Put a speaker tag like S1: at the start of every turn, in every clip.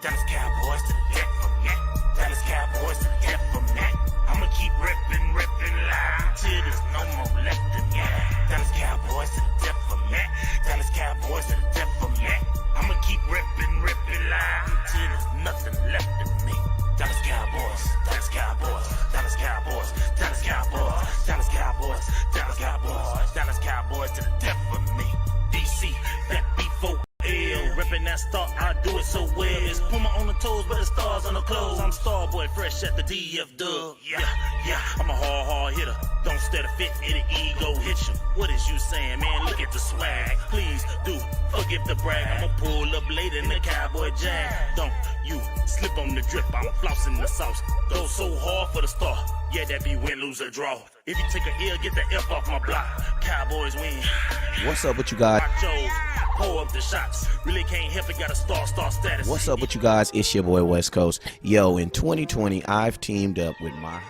S1: Dallas Cowboys to the death from that. Dallas Cowboys to the death from that. I'ma keep ripping loud till there's no more left in that. Dallas Cowboys to the death from that. Dallas Cowboys to the death from that. I'ma keep ripping loud till there's nothing left in me. Dallas Cowboys, Dallas Cowboys, Dallas Cowboys, Dallas Cowboys, Dallas Cowboys, Dallas Cowboys, Dallas Cowboys to the death for me. DC, that B4L, reppin' that star, I do it so well. It's Puma on the toes, but it's stars on the clothes. I'm Starboy, fresh at the DF dub. Yeah, I'm a hard hitter. Don't stare to fit, it'll ego hit you. What is you saying, man? Look at the swag. Please do forgive the brag. I'ma pull up later in the Cowboy jag. Don't you slip on the drip, I'm flossing the sauce. Go so hard for the star. Yeah, that be win, lose, or draw. If you take a L, get the F off my block. Cowboys win.
S2: What's up with you guys?
S1: Pull up the shots. Really can't help it, got a star status.
S2: What's up with you guys? It's your boy West Coast. Yo, in 2020, I've teamed up with my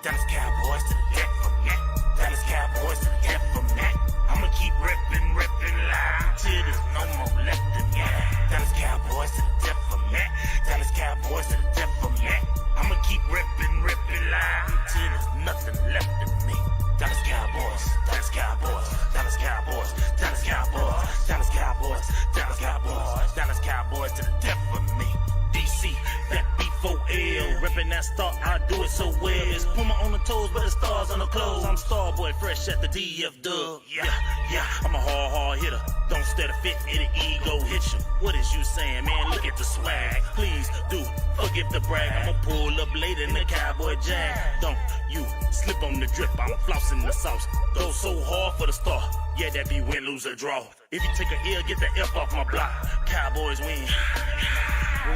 S1: Dallas Cowboys to the death from that. Dallas Cowboys to the death from that. I'ma keep ripping loud till there's no more left in that. Dallas Cowboys to the death from that. Dallas Cowboys to the death from that. I'ma keep ripping loud till there's nothing left in me. Dallas Cowboys, Dallas Cowboys, Dallas Cowboys, Dallas Cowboys, Dallas Cowboys, Dallas Cowboys, Dallas Cowboys to the death for me. DC, that B4L, reppin' that star, I do it so well. It's Puma on the toes, but it's stars on the clothes. I'm Starboy, fresh at the DF dub. Yeah, I'm a hard hitter. Don't stare to fit, it'll ego hit you. What is you saying, man? Look at the swag. Please do forgive the brag. I'ma pull up later in the Cowboy jag. Don't you slip on the drip, I'm flossing the sauce. Go so hard for the star. Yeah, that be win, lose, or draw. If you take a L, get the F off my block. Cowboys win.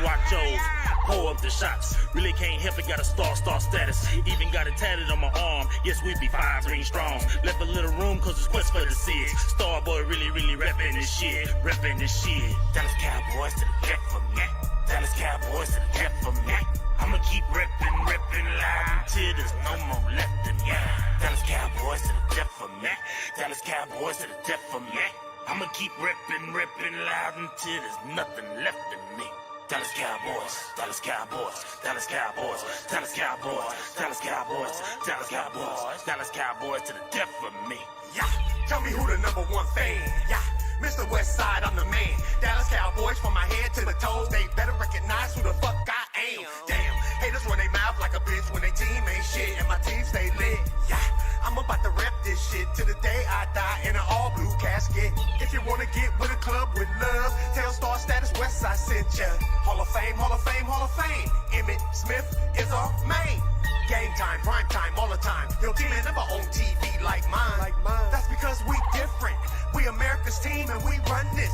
S1: Watch yours, pull up the shots. Really can't help it, got a star status. Even got it tatted on my arm. Yes, we be 5 ring strong. Left a little room cause it's quest for the six. Starboy really reppin' this shit. Dallas Cowboys to the death from that. Dallas Cowboys to the death from that. I'ma keep rippin' loud till there's no more left in that. Dallas Cowboys to the death from that. Dallas Cowboys to the death from that. I'ma keep rippin' loud until there's nothing left in me. Dallas Cowboys, Dallas Cowboys, Dallas Cowboys, Dallas Cowboys, Dallas Cowboys, Dallas Cowboys, Dallas Cowboys to the death for me.
S3: Yeah, tell me who the #1 fan. Yeah, Mr. Westside, I'm the man. Dallas Cowboys from my head to the toes. They better recognize who the fuck I am. Damn, haters run they mouth like a bitch when they team ain't shit and my team stay lit. Yeah, I'm about to rep this shit to the day I die in an all blue casket. If you wanna get with a club with love, tell Star Status Westside sent ya. Hall of Fame, Hall of Fame, Hall of Fame. Emmett Smith is our main. Game time, prime time, all the time. Your team ain't never on TV like mine. That's because we different. We America's team and we run this.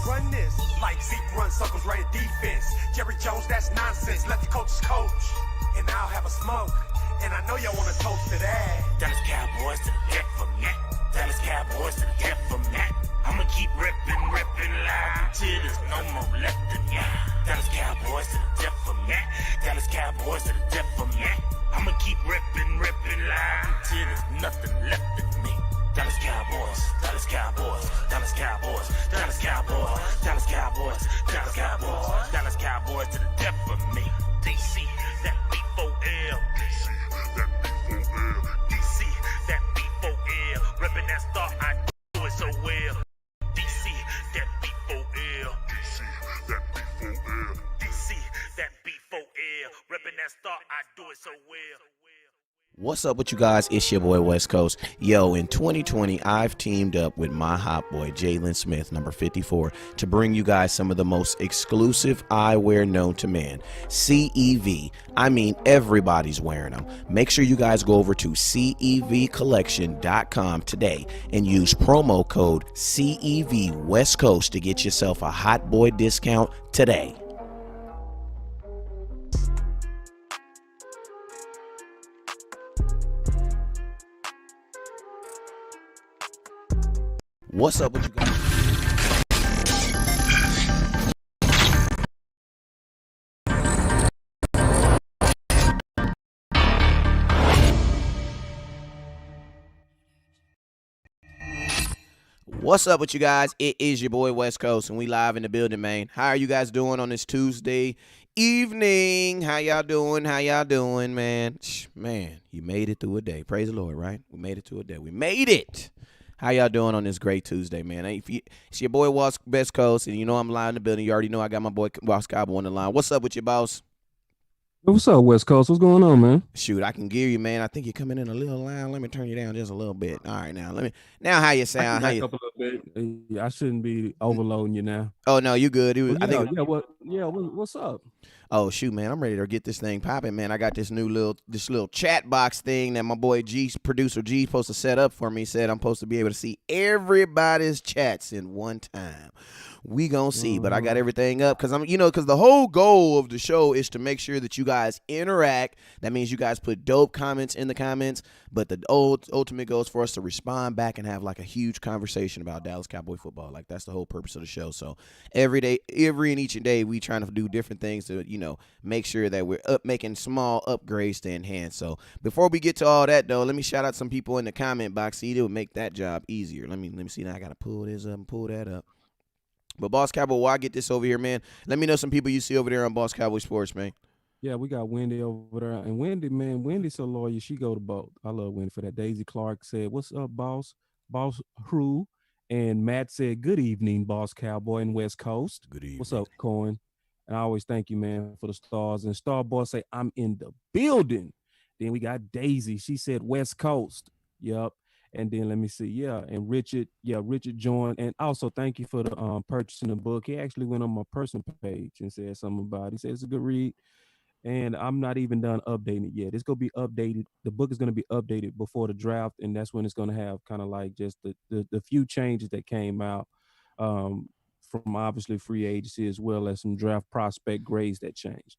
S3: Like Zeke runs circles right at defense. Jerry Jones, that's nonsense. Let the coaches coach. And I'll have a smoke. And I know y'all wanna toast to that.
S1: Dallas Cowboys to the death from that. Dallas Cowboys to the death from that. I'ma keep rippin' loud till there's no more left in that. Dallas Cowboys to the death from that. Dallas Cowboys to the death from that. I'ma keep rippin' loud till there's nothing left in me. Dallas Cowboys, Dallas Cowboys, Dallas Cowboys, Dallas Cowboys, Dallas Cowboys, Dallas Cowboys, Dallas Cowboys to the death for me. DC, that B4L. DC, that B4L. Reppin' that star, I do it so well. DC, that B4L. DC, that B4L. DC, that B4L. Reppin' that star, I do it so well.
S2: What's up with you guys? It's your boy West Coast. Yo, in 2020, I've teamed up with my hot boy, Jalen Smith, number 54, to bring you guys some of the most exclusive eyewear known to man. CEV. I mean, everybody's wearing them. Make sure you guys go over to CEVcollection.com today and use promo code CEV West Coast to get yourself a hot boy discount today. What's up with you guys? What's up with you guys? It is your boy West Coast, and we live in the building, man. How are you guys doing on this Tuesday evening? How y'all doing? How y'all doing, man? Man, you made it through a day. Praise the Lord, right? We made it through a day. We made it. How y'all doing on this great Tuesday, man? It's your boy West Coast, and you know I'm live in the building. You already know I got my boy Cowboy on the line. What's up with you, boss?
S4: What's up, West Coast? What's going on, man?
S2: Shoot, I can hear you, man. I think you're coming in a little loud. Let me turn you down just a little bit. All right, now how you
S4: I
S2: sound?
S4: can
S2: How
S4: back
S2: you?
S4: up a little bit. I shouldn't be overloading you now.
S2: Oh no, you good.
S4: Well,
S2: I
S4: yeah,
S2: think.
S4: what's up?
S2: Oh shoot, man, I'm ready to get this thing popping, man. I got this little chat box thing that my boy producer G, supposed to set up for me. Said I'm supposed to be able to see everybody's chats in one time. We gonna see, but I got everything up because because the whole goal of the show is to make sure that you guys interact. That means you guys put dope comments in the comments, but the ultimate goal is for us to respond back and have like a huge conversation about Dallas Cowboy football. Like that's the whole purpose of the show. So every and each day, we trying to do different things to make sure that we're making small upgrades to enhance. So before we get to all that though, let me shout out some people in the comment box. See, it would make that job easier. Let me see. Now I gotta pull this up and pull that up. But Boss Cowboy, while I get this over here, man, let me know some people you see over there on Boss Cowboy Sports, man.
S4: Yeah, we got Wendy over there, and Wendy, man, Wendy's so loyal. She go to both. I love Wendy for that. Daisy Clark said, "What's up, boss? Boss who?" And Matt said, "Good evening, Boss Cowboy and West Coast.
S2: Good evening.
S4: What's up, Cohen?" And I always thank you, man, for the stars. And Star Boy say, "I'm in the building." Then we got Daisy. She said, "West Coast." Yep. And then let me see, and Richard joined, and also thank you for the purchasing the book. He actually went on my personal page and said something about it. He said it's a good read, and I'm not even done updating it yet. It's gonna be updated. The book is gonna be updated before the draft, and that's when it's gonna have kind of like just the few changes that came out from obviously free agency as well as some draft prospect grades that changed.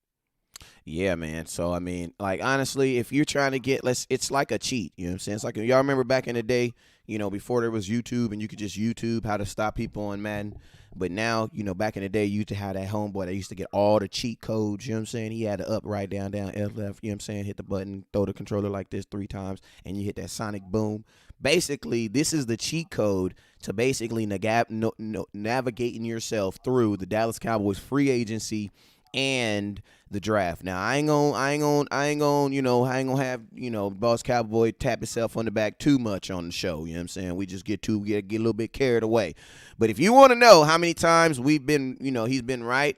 S2: Yeah, man. So I mean, like honestly, if you're trying to it's like a cheat. You know what I'm saying? It's like y'all remember back in the day, before there was YouTube and you could just YouTube how to stop people on Madden. But now, back in the day, you used to have that homeboy that used to get all the cheat codes. You know what I'm saying? He had the up, right, down, L, left. You know what I'm saying? Hit the button, throw the controller like this 3 times, and you hit that sonic boom. Basically, this is the cheat code to basically navigating yourself through the Dallas Cowboys free agency and the draft. Now I ain't gonna have Boss Cowboy tap himself on the back too much on the show. You know what I'm saying? We just get a little bit carried away. But if you want to know how many times he's been right,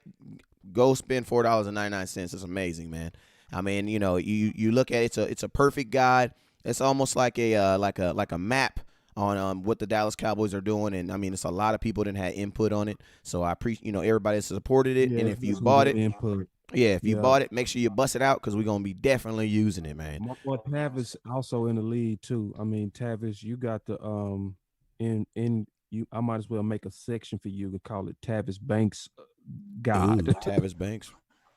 S2: go spend $4.99. It's amazing, man. I mean, you look at it, it's a perfect guide. It's almost like a map on what the Dallas Cowboys are doing, and I mean it's a lot of people that had input on it. So I appreciate everybody supported it, and if you bought it,
S4: input.
S2: if you bought it, make sure you bust it out because we're gonna be definitely using it, man.
S4: My boy Tavis also in the lead too. I mean, Tavis, you got the in you. I might as well make a section for you and call it Tavis Banks Guide.
S2: Ooh, Tavis Banks.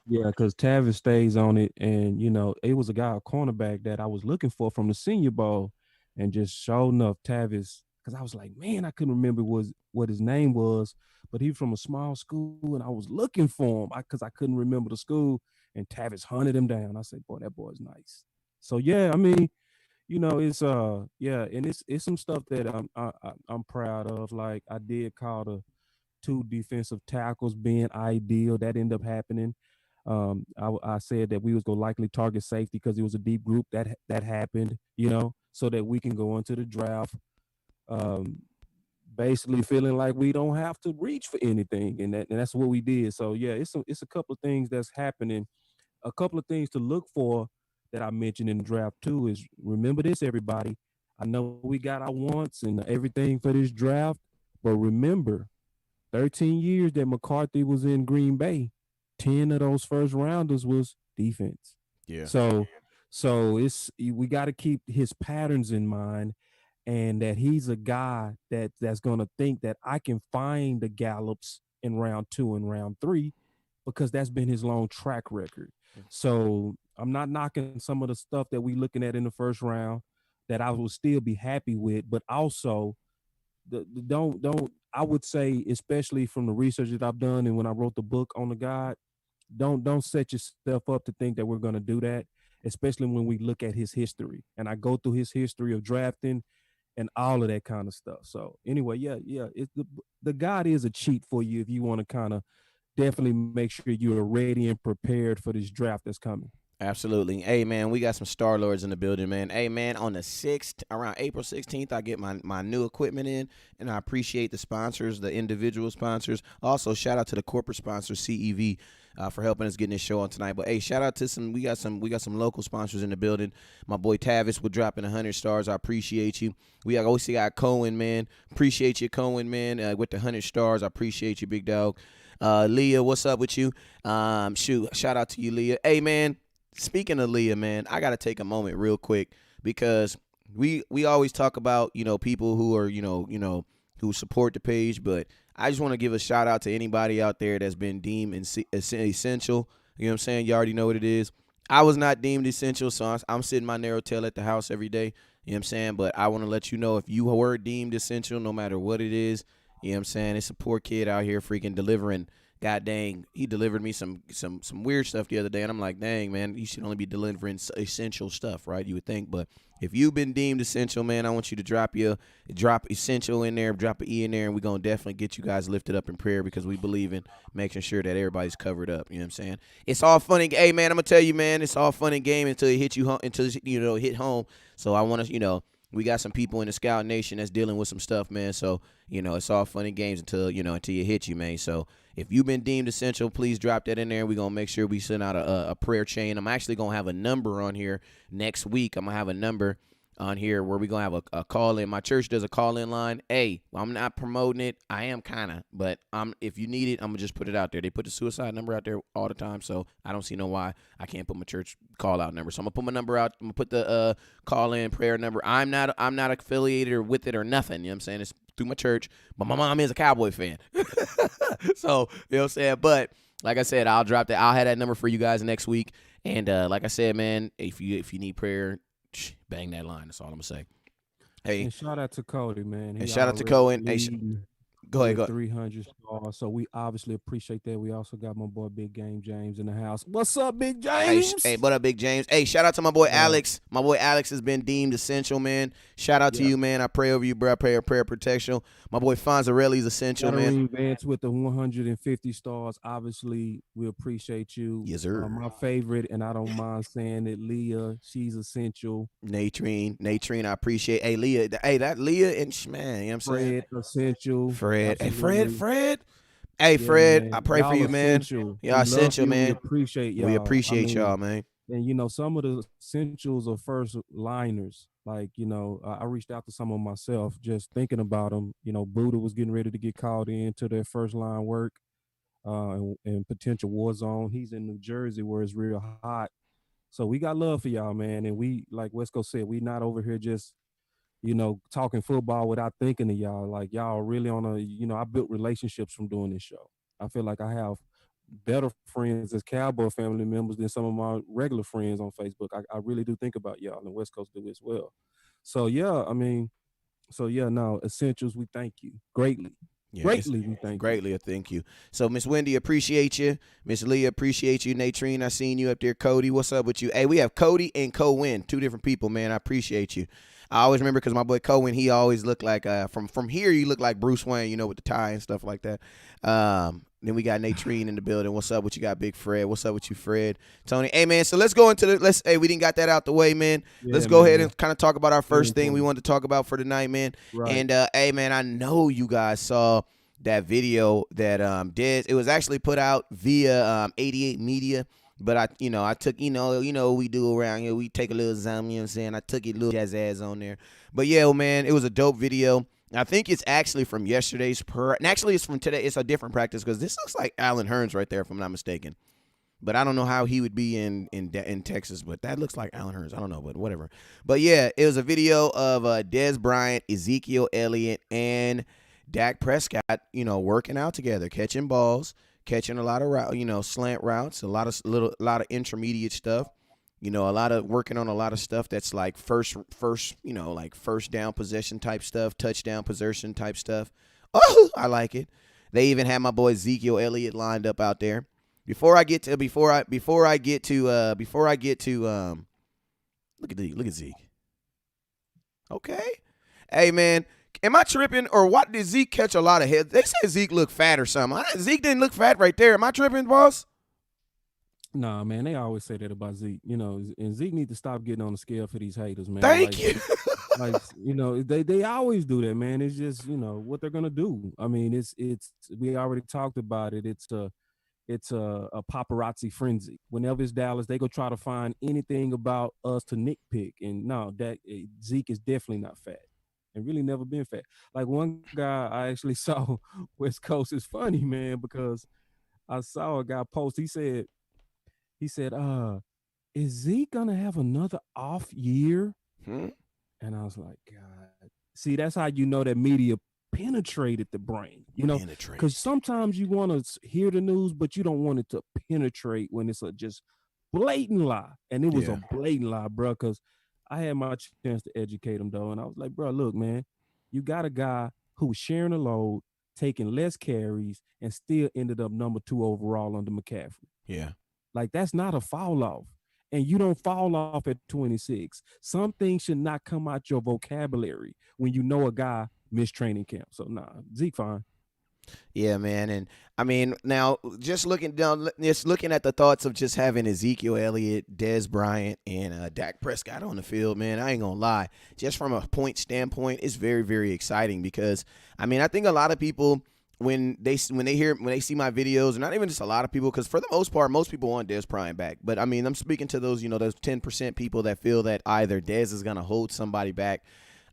S4: Yeah, because Tavis stays on it, and it was a guy, a cornerback that I was looking for from the Senior Bowl, and just sure enough, Tavis. Because I was like, man, I couldn't remember what his name was, but he was from a small school, and I was looking for him because I couldn't remember the school, and Tavis hunted him down. I said, boy, that boy's nice. So yeah, I mean, it's and it's some stuff that I'm proud of. Like I did call the 2 defensive tackles being ideal. That ended up happening. I said that we was gonna likely target safety because it was a deep group that happened, so that we can go into the draft, basically feeling like we don't have to reach for anything, and that's what we did. So yeah, it's a couple of things that's happening. A couple of things to look for that I mentioned in the draft too is remember this, everybody. I know we got our wants and everything for this draft, but remember, 13 years that McCarthy was in Green Bay, 10 of those first rounders was defense.
S2: Yeah.
S4: So we got to keep his patterns in mind, and that he's a guy that's going to think that I can find the Gallups in round 2 and round 3 because that's been his long track record. So I'm not knocking some of the stuff that we looking at in the first round that I will still be happy with, but also don't I would say, especially from the research that I've done and when I wrote the book on the guide, don't set yourself up to think that we're going to do that, especially when we look at his history. And I go through his history of drafting, and all of that kind of stuff. So anyway, yeah, the God is a cheat for you if you want to kind of definitely make sure you are ready and prepared for this draft that's coming.
S2: Absolutely. Hey, man, we got some Star Lords in the building, man. Hey, man, on the 6th, around April 16th, I get my new equipment in, and I appreciate the sponsors, the individual sponsors. Also, shout out to the corporate sponsor, CEV, for helping us getting this show on tonight. But, hey, shout out to we got some local sponsors in the building. My boy Tavis with dropping 100 stars. I appreciate you. We also got Cohen, man. Appreciate you, Cohen, man, with the 100 stars. I appreciate you, big dog. Leah, what's up with you? Shout out to you, Leah. Hey, man. Speaking of Leah, man, I got to take a moment real quick because we always talk about, people who are, who support the page, but I just want to give a shout out to anybody out there that's been deemed essential. You know what I'm saying? You already know what it is. I was not deemed essential, so I'm sitting my narrow tail at the house every day. You know what I'm saying? But I want to let you know if you were deemed essential, no matter what it is, you know what I'm saying? It's a poor kid out here freaking delivering. God dang, he delivered me some weird stuff the other day, and I'm like, dang, man, you should only be delivering essential stuff, right? You would think, but if you've been deemed essential, man, I want you to drop essential in there, drop an E in there, and we're going to definitely get you guys lifted up in prayer because we believe in making sure that everybody's covered up, you know what I'm saying? It's all funny. Hey, man, I'm going to tell you, man, it's all fun and game until it hit you home, until, hit home. So I want to, we got some people in the Scout Nation that's dealing with some stuff, man. So, it's all fun and games until you hit you, man. So if you've been deemed essential, please drop that in there. We're going to make sure we send out a prayer chain. I'm actually going to have a number on here next week. I'm going to have a number on here where we're going to have a call-in. My church does a call-in line. Hey, I'm not promoting it. I am kind of, but if you need it, I'm going to just put it out there. They put the suicide number out there all the time, so I don't see no why I can't put my church call-out number. So I'm going to put my number out. I'm going to put the call-in prayer number. I'm not affiliated or with it or nothing. You know what I'm saying? It's through my church, but my mom is a Cowboy fan. So, you know what I'm saying? But like I said, I'll drop that. I'll have that number for you guys next week. And like I said, man, if you need prayer, bang that line. That's all I'm gonna say. Hey,
S4: and shout out to Cody, man.
S2: And shout out to Cohen. Hey, go ahead.
S4: 300 stars. So we obviously appreciate that. We also got my boy Big Game James in the house. What's up, Big James?
S2: Hey, what up, Big James? Hey, shout out to my boy Alex. My boy Alex has been deemed essential, man. Shout out to you, man. I pray over you, bro. I pray a prayer protection. My boy Fonzarelli's essential, man.
S4: Vance with the 150 stars. Obviously, we appreciate you.
S2: Yes, sir.
S4: My favorite, and I don't mind saying it, Leah. She's essential.
S2: Natrine, I appreciate. Hey, Leah. Hey, that Leah and man, you know what I'm saying?
S4: Fred, essential.
S2: Fred.
S4: Absolutely.
S2: Hey, Fred. Hey, Fred,
S4: man.
S2: I pray
S4: Y'all
S2: for you, man.
S4: Essential.
S2: Y'all essential, man.
S4: We appreciate y'all.
S2: We appreciate y'all, man.
S4: And, some of the essentials are first liners. Like, I reached out to some of myself just thinking about them. Buddha was getting ready to get called into their first line work and potential war zone. He's in New Jersey where it's real hot. So we got love for y'all, man. And we, like Wesco said, we not over here just, talking football without thinking of y'all. Like, y'all really on a, I built relationships from doing this show. I feel like I have better friends as Cowboy family members than some of my regular friends on Facebook. I really do think about y'all, and West Coast do as well. So no, essentials, we thank you greatly.
S2: Yeah,
S4: greatly, we thank
S2: greatly, you. Thank you. So, Miss Wendy, appreciate you. Miss Leah, appreciate you. Natrine, I seen you up there. Cody, what's up with you? Hey, we have Cody and Cohen, two different people, man. I appreciate you. I always remember because my boy Cohen, he always looked like from here, you look like Bruce Wayne, with the tie and stuff like that. Then we got Natrine in the building. What's up? What you got, Big Fred? What's up with you, Fred? Tony. Hey, man, so let's go into hey, we didn't got that out the way, man. Yeah, let's go ahead and kind of talk about our first thing we wanted to talk about for tonight, man. Right. And, hey, man, I know you guys saw that video that Dez, it was actually put out via 88 Media. But I took, we do around here. We take a little zoom, you know what I'm saying? I took it a little jazz on there. But, yeah, man, it was a dope video. I think it's actually from yesterday's and actually it's from today. It's a different practice because this looks like Alan Hearns right there, if I'm not mistaken. But I don't know how he would be in Texas, but that looks like Alan Hearns. I don't know, but whatever. But, yeah, it was a video of Dez Bryant, Ezekiel Elliott, and Dak Prescott, working out together, catching balls, catching a lot of slant routes, a lot of intermediate stuff. A lot of working on a lot of stuff that's like first down possession type stuff, touchdown possession type stuff. Oh, I like it. They even had my boy Ezekiel Elliott lined up out there. Before I get to look at Zeke. Okay. Hey man, am I tripping or what? Did Zeke catch a lot of heads? They said Zeke looked fat or something. Zeke didn't look fat right there. Am I tripping, boss?
S4: Nah, man, they always say that about Zeke. You know, and Zeke need to stop getting on the scale for these haters, man.
S2: Thank you.
S4: They always do that, man. It's just what they're gonna do. I mean, it's we already talked about it. It's a paparazzi frenzy. Whenever it's Dallas, they go try to find anything about us to nitpick. And no, that Zeke is definitely not fat, and really never been fat. Like one guy I actually saw West Coast is funny, man, because I saw a guy post. He said, is Zeke gonna have another off year?
S2: Hmm?
S4: And I was like, God. See, that's how you know that media penetrated the brain, because sometimes you want to hear the news, but you don't want it to penetrate when it's a just blatant lie. And it was
S2: Yeah.
S4: a blatant lie, bro, because I had my chance to educate him, though. And I was like, bro, look, man, you got a guy who was sharing a load, taking less carries, and still ended up number 2 overall under McCaffrey.
S2: Yeah.
S4: Like, that's not a fall off. And you don't fall off at 26. Some things should not come out your vocabulary when you know a guy missed training camp. So, nah, Zeke fine.
S2: Yeah, man. And I mean, now just looking down, just looking at the thoughts of just having Ezekiel Elliott, Dez Bryant, and Dak Prescott on the field, man, I ain't going to lie. Just from a point standpoint, it's very, very exciting because, I mean, I think a lot of people, when they see my videos, and not even just a lot of people, because for the most part, most people want Dez Bryant back. But I mean, I'm speaking to those, those 10% people that feel that either Dez is going to hold somebody back.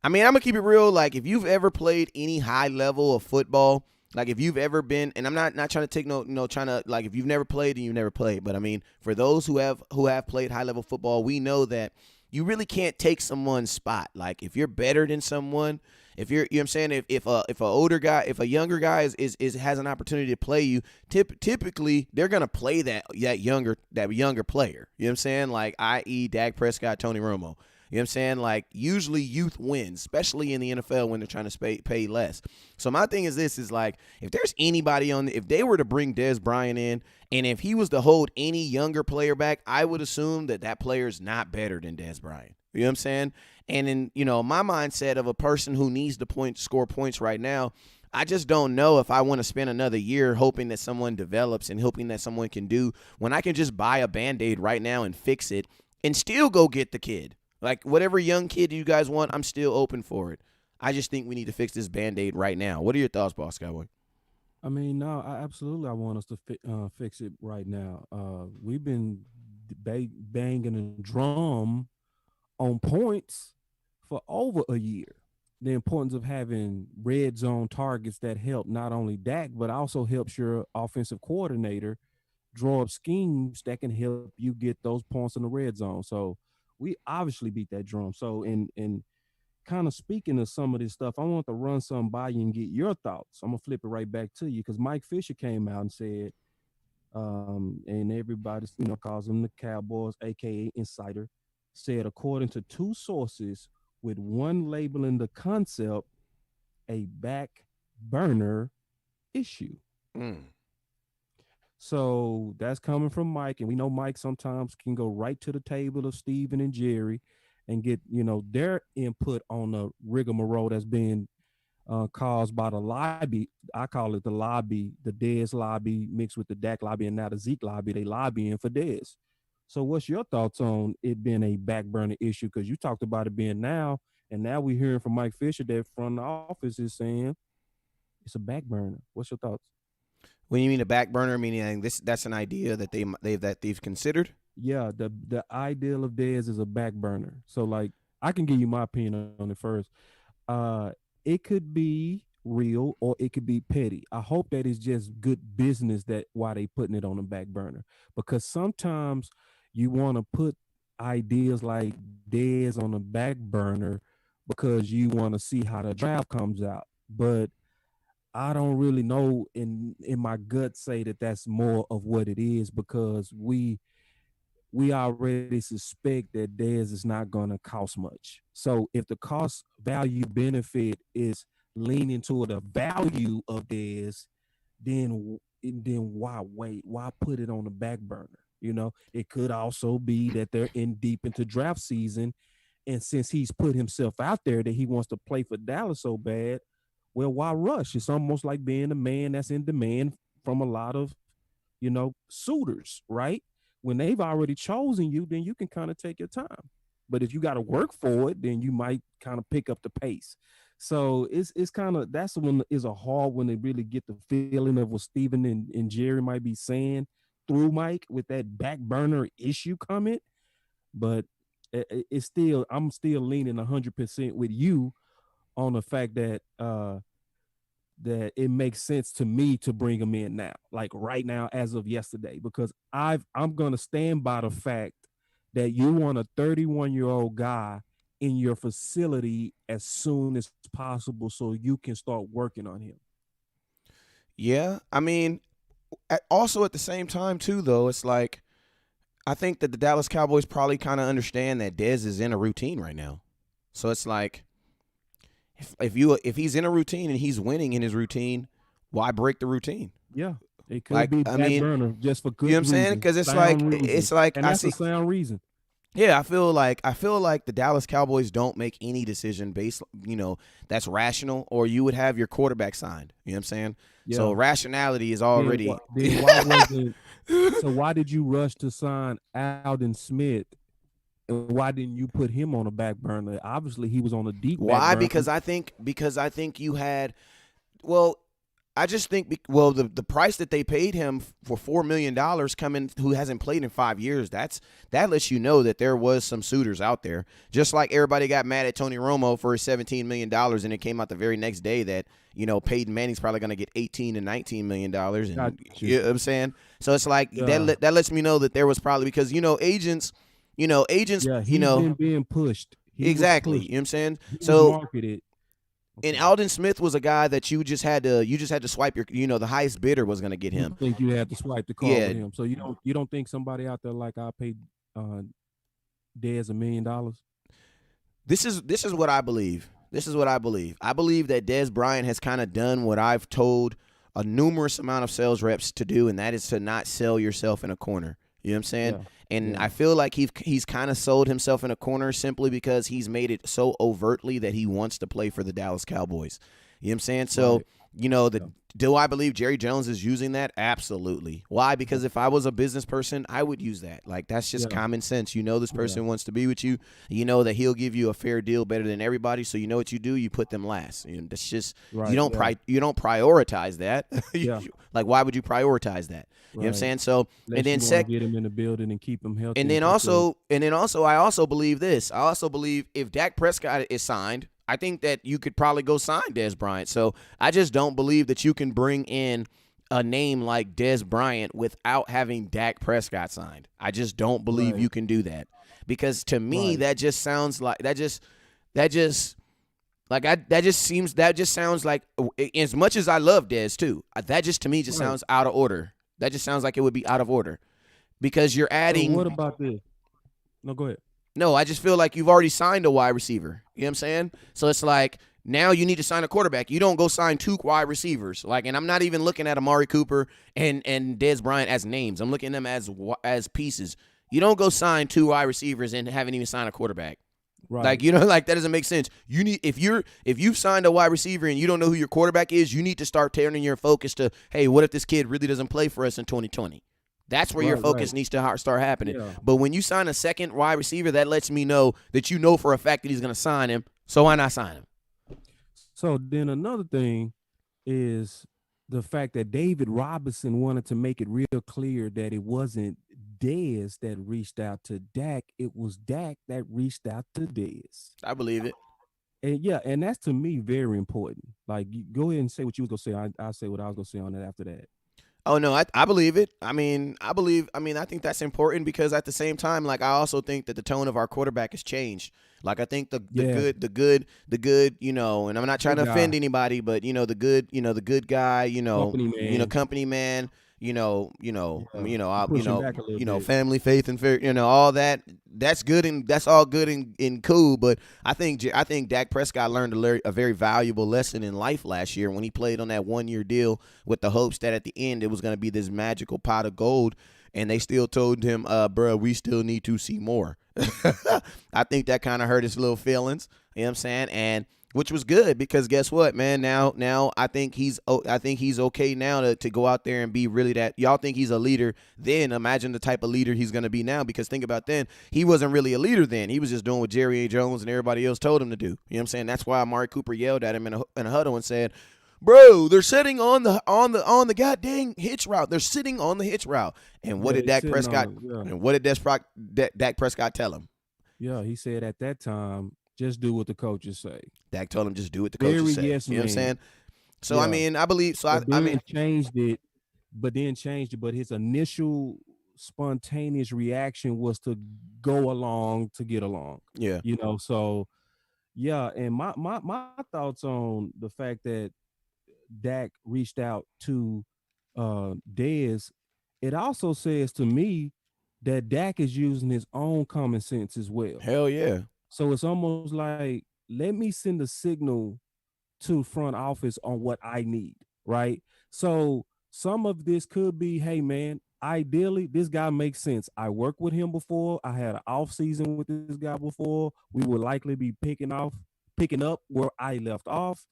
S2: I mean, I'm gonna keep it real. Like, if you've ever played any high level of football, like if you've ever been, and I'm not trying to take trying to, like, if you've never played, then you've never played. But I mean, for those who have played high level football, we know that you really can't take someone's spot. Like, if you're better than someone, if you're, what I'm saying, if a older guy, if a younger guy is has an opportunity to play you, typically they're gonna play that younger player. You know what I'm saying? Like, i.e. Dak Prescott, Tony Romo. You know what I'm saying? Like, usually youth wins, especially in the NFL when they're trying to pay less. So my thing is this, is like, if there's anybody if they were to bring Dez Bryant in, and if he was to hold any younger player back, I would assume that player is not better than Dez Bryant. You know what I'm saying? And in, my mindset of a person who needs to score points right now, I just don't know if I want to spend another year hoping that someone develops and hoping that someone can do, when I can just buy a Band-Aid right now and fix it and still go get the kid. Like, whatever young kid you guys want, I'm still open for it. I just think we need to fix this Band-Aid right now. What are your thoughts, Boss Cowboy?
S4: I mean, no, I want us to fix it right now. We've been banging a drum on points for over a year. The importance of having red zone targets that help not only Dak, but also helps your offensive coordinator draw up schemes that can help you get those points in the red zone. So we obviously beat that drum. So in kind of speaking of some of this stuff, I want to run some by you and get your thoughts. I'm gonna flip it right back to you because Mike Fisher came out and said, and everybody calls him the Cowboys, aka Insider, said according to 2 sources, with one labeling the concept a back burner issue.
S2: Mm.
S4: So that's coming from Mike, and we know Mike sometimes can go right to the table of Steven and Jerry and get their input on the rigmarole that's being caused by the lobby. I call it the lobby, the Dez lobby mixed with the Dak lobby, and now the Zeke lobby. They lobbying for Dez. So what's your thoughts on it being a back burner issue? Because you talked about it being now, and now we're hearing from Mike Fisher that front office is saying it's a back burner. What's your thoughts?
S2: When you mean a back burner, meaning that's an idea that they've considered?
S4: Yeah, the ideal of Dez is a back burner. So, like, I can give you my opinion on it first. It could be real or it could be petty. I hope that it's just good business that why they putting it on the back burner, because sometimes you want to put ideas like Dez on the back burner because you want to see how the draft comes out. But I don't really know in my gut say that that's more of what it is, because we already suspect that Dez is not going to cost much. So if the cost value benefit is leaning toward the value of Dez, then why wait? Why put it on the back burner? It could also be that they're in deep into draft season And since he's put himself out there that he wants to play for Dallas so bad, well, why rush? It's almost like being a man that's in demand from a lot of, suitors, right? When they've already chosen you, then you can kind of take your time. But if you got to work for it, then you might kind of pick up the pace. So it's kind of, that's one is a hard one to really get the feeling of what Steven and Jerry might be saying through Mike with that back burner issue comment. But it's still, I'm still leaning 100% with you on the fact that that it makes sense to me to bring him in now, like right now, as of yesterday, because I'm gonna stand by the fact that you want a 31-year-old guy in your facility as soon as possible so you can start working on him.
S2: Yeah, I mean, also at the same time too, though, it's like I think that the Dallas Cowboys probably kind of understand that Dez is in a routine right now, so it's like if he's in a routine and he's winning in his routine, why break the routine?
S4: Yeah, it could be back burner just for good.
S2: You know what I'm saying? Because it's like
S4: and that's a sound reason.
S2: Yeah, I feel like the Dallas Cowboys don't make any decision based, that's rational, or you would have your quarterback signed. You know what I'm saying? Yeah. So rationality is already.
S4: So why did you rush to sign Aldon Smith? And why didn't you put him on a back burner? Obviously, he was on a deep.
S2: Why? Because I think you had. Well, I just think the price that they paid him for $4 million coming, who hasn't played in 5 years, that lets you know that there was some suitors out there. Just like everybody got mad at Tony Romo for his $17 million, and it came out the very next day that Peyton Manning's probably going to get $18 to $19 million. And, you know what I'm saying? So it's like that lets me know that there was probably, because agents.
S4: He's been being pushed.
S2: Exactly. You know what I'm saying?
S4: So marketed.
S2: And Aldon Smith was a guy that you just had to swipe your, the highest bidder was going to get him.
S4: I think you had to swipe the call with him. So you don't think somebody out there like I paid Dez $1 million?
S2: This is what I believe. I believe that Dez Bryant has kind of done what I've told a numerous amount of sales reps to do, and that is to not sell yourself in a corner. You know what I'm saying? Yeah. And I feel like he's kind of sold himself in a corner simply because he's made it so overtly that he wants to play for the Dallas Cowboys. You know what I'm saying? So, do I believe Jerry Jones is using that? Absolutely. Why? Because if I was a business person, I would use that. Like, that's just common sense. This person wants to be with you. You know that he'll give you a fair deal better than everybody. So you know what you do? You put them last. That's just you don't prioritize that. Like, why would you prioritize that? You know what I'm saying? So and then
S4: get him in the building and keep him healthy.
S2: And then also I also believe this. I also believe if Dak Prescott is signed, I think that you could probably go sign Dez Bryant. So I just don't believe that you can bring in a name like Dez Bryant without having Dak Prescott signed. I just don't believe you can do that, because to me that just sounds like that just sounds like, as much as I love Dez too, that just to me just sounds out of order. That just sounds like it would be out of order, because you're adding.
S4: So what about this? No, go ahead.
S2: No, I just feel like you've already signed a wide receiver. You know what I'm saying? So it's like now you need to sign a quarterback. You don't go sign 2 wide receivers. And I'm not even looking at Amari Cooper and Dez Bryant as names. I'm looking at them as pieces. You don't go sign 2 wide receivers and haven't even signed a quarterback. Right. That doesn't make sense. You need if you've signed a wide receiver and you don't know who your quarterback is, you need to start turning your focus to, hey, what if this kid really doesn't play for us in 2020? That's where your focus needs to start happening. Yeah. But when you sign a second wide receiver, that lets me know that you know for a fact that he's going to sign him. So why not sign him?
S4: So then another thing is the fact that David Robinson wanted to make it real clear that it wasn't Dez that reached out to Dak. It was Dak that reached out to Dez.
S2: I believe it.
S4: And that's to me very important. Like, you go ahead and say what you was gonna say. I'll say what I was gonna say on that after that.
S2: Oh no, I believe it. I think that's important, because at the same time, I also think that the tone of our quarterback has changed. I think the good, and I'm not trying to offend anybody, but the good guy, company man, family, faith, and fair, all that. That's good, and that's all good and cool. But I think Dak Prescott learned a very valuable lesson in life last year when he played on that 1-year deal with the hopes that at the end it was going to be this magical pot of gold. and they still told him, bruh, we still need to see more. I think that kind of hurt his little feelings. You know what I'm saying? And which was good because guess what, man? Now I think he's okay now to go out there and be really that. Y'all think he's a leader? Then imagine the type of leader he's gonna be now. Because think about then, he wasn't really a leader then. He was just doing what Jerry A. Jones and everybody else told him to do. You know what I'm saying? That's why Amari Cooper yelled at him in a huddle and said, "Bro, they're sitting on the goddamn hitch route. They're sitting on the hitch route." And what did Dak Prescott? And what did Dak Prescott tell him?
S4: Yeah, he said at that time, just do what the coaches say.
S2: Dak told him just do what the coaches say.
S4: Yes,
S2: you know what I'm saying? So
S4: yeah.
S2: I mean, I believe so. I mean,
S4: changed it. But his initial spontaneous reaction was to go along to get along.
S2: Yeah,
S4: you know. So yeah, and my thoughts on the fact that Dak reached out to Dez, it also says to me that Dak is using his own common sense as well.
S2: Hell yeah.
S4: So it's almost like, let me send a signal to front office on what I need, right? So some of this could be, hey man, ideally this guy makes sense. I worked with him before. I had an off season with this guy before. We would likely be picking up where I left off.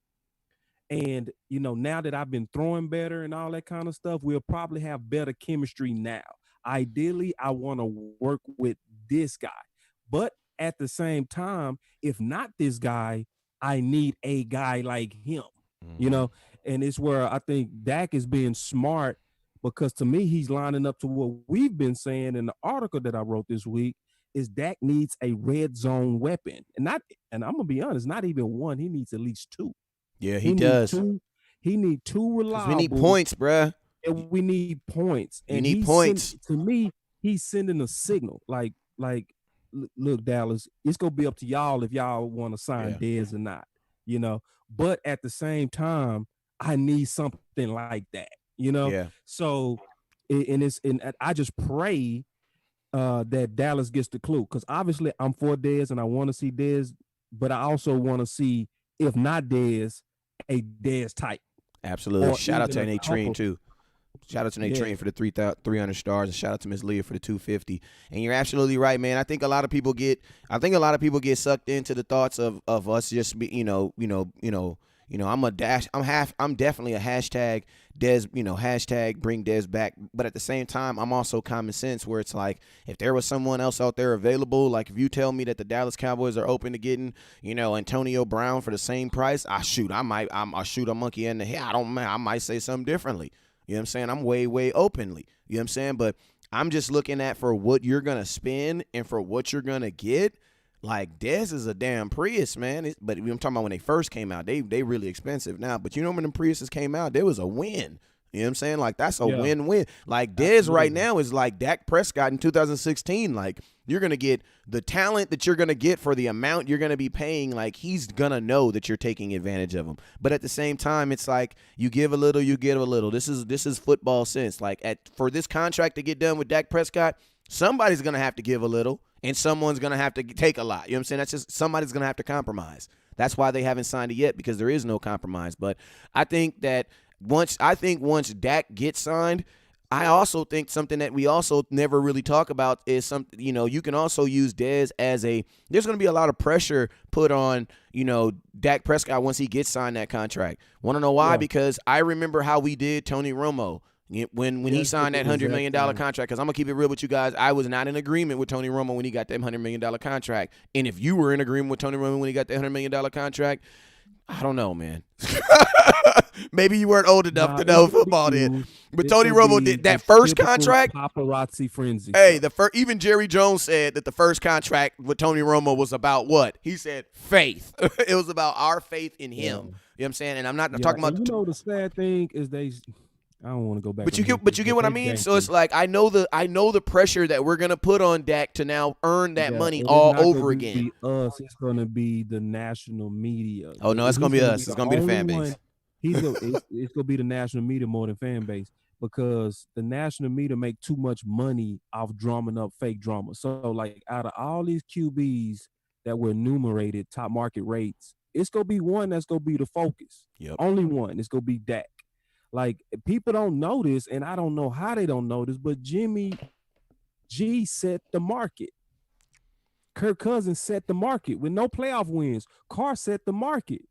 S4: And, now that I've been throwing better and all that kind of stuff, we'll probably have better chemistry now. Ideally, I want to work with this guy. But at the same time, if not this guy, I need a guy like him, and it's where I think Dak is being smart, because to me, he's lining up to what we've been saying in the article that I wrote this week, is Dak needs a red zone weapon. And I'm going to be honest, not even one. He needs at least two.
S2: Yeah, he does.
S4: He need two reliable.
S2: We need points, bruh.
S4: And we need points. And
S2: you need points.
S4: To me, he's sending a signal. Like, look, Dallas, it's gonna be up to y'all if y'all want to sign Dez or not. But at the same time, I need something like that.
S2: Yeah.
S4: So, and I just pray that Dallas gets the clue, because obviously I'm for Dez and I want to see Dez, but I also want to see, if not Dez, a Dez type.
S2: Absolutely. Shout out to Nate Treen too. Shout out to Nate Treen for the 300 stars, and shout out to Miss Leah for the 250. And you're absolutely right, man. I think a lot of people get sucked into the thoughts of us just be, I'm definitely a hashtag Dez, hashtag bring Dez back. But at the same time, I'm also common sense, where it's like, if there was someone else out there available, like if you tell me that the Dallas Cowboys are open to getting, Antonio Brown for the same price, I'll shoot a monkey in the head. I might say something differently. You know what I'm saying? I'm way openly. You know what I'm saying? But I'm just looking at, for what you're going to spend and for what you're going to get. Like, Dez is a damn Prius, man. But I'm talking about when they first came out. They really expensive now. But when them Priuses came out, there was a win. You know what I'm saying? Like, that's a win-win. Like, Dez right now is like Dak Prescott in 2016. Like, you're going to get the talent that you're going to get for the amount you're going to be paying. Like, he's going to know that you're taking advantage of him. But at the same time, it's like, you give a little, you get a little. This is football sense. Like, for this contract to get done with Dak Prescott, somebody's going to have to give a little, and someone's going to have to take a lot. You know what I'm saying? That's just, somebody's going to have to compromise. That's why they haven't signed it yet, because there is no compromise. But I think that once Dak gets signed, I also think something that we also never really talk about is something, you can also use Dez as there's going to be a lot of pressure put on, Dak Prescott once he gets signed that contract. Want to know why? Yeah. Because I remember how we did Tony Romo. When he signed that $100 million contract, because I'm going to keep it real with you guys, I was not in agreement with Tony Romo when he got that $100 million contract. And if you were in agreement with Tony Romo when he got that $100 million contract, I don't know, man. Maybe you weren't old enough to know football then. But Tony Romo did that first contract.
S4: Paparazzi frenzy.
S2: Hey, even Jerry Jones said that the first contract with Tony Romo was about what? He said faith. It was about our faith in him. Yeah. You know what I'm saying? And I'm not talking about.
S4: The sad thing is I don't want to go back.
S2: But you get what I mean. So it's like, I know the pressure that we're gonna put on Dak to now earn that money all over again.
S4: It's gonna be the national media.
S2: Oh no, it's gonna be us. It's gonna be the fan base.
S4: It's gonna be the national media more than fan base, because the national media make too much money off drumming up fake drama. So like, out of all these QBs that were enumerated, top market rates, it's gonna be one that's gonna be the focus.
S2: Yep.
S4: Only one. It's gonna be Dak. Like people don't notice, and I don't know how they don't notice, but Jimmy G set the market. Kirk Cousins set the market with no playoff wins. Carr set the market.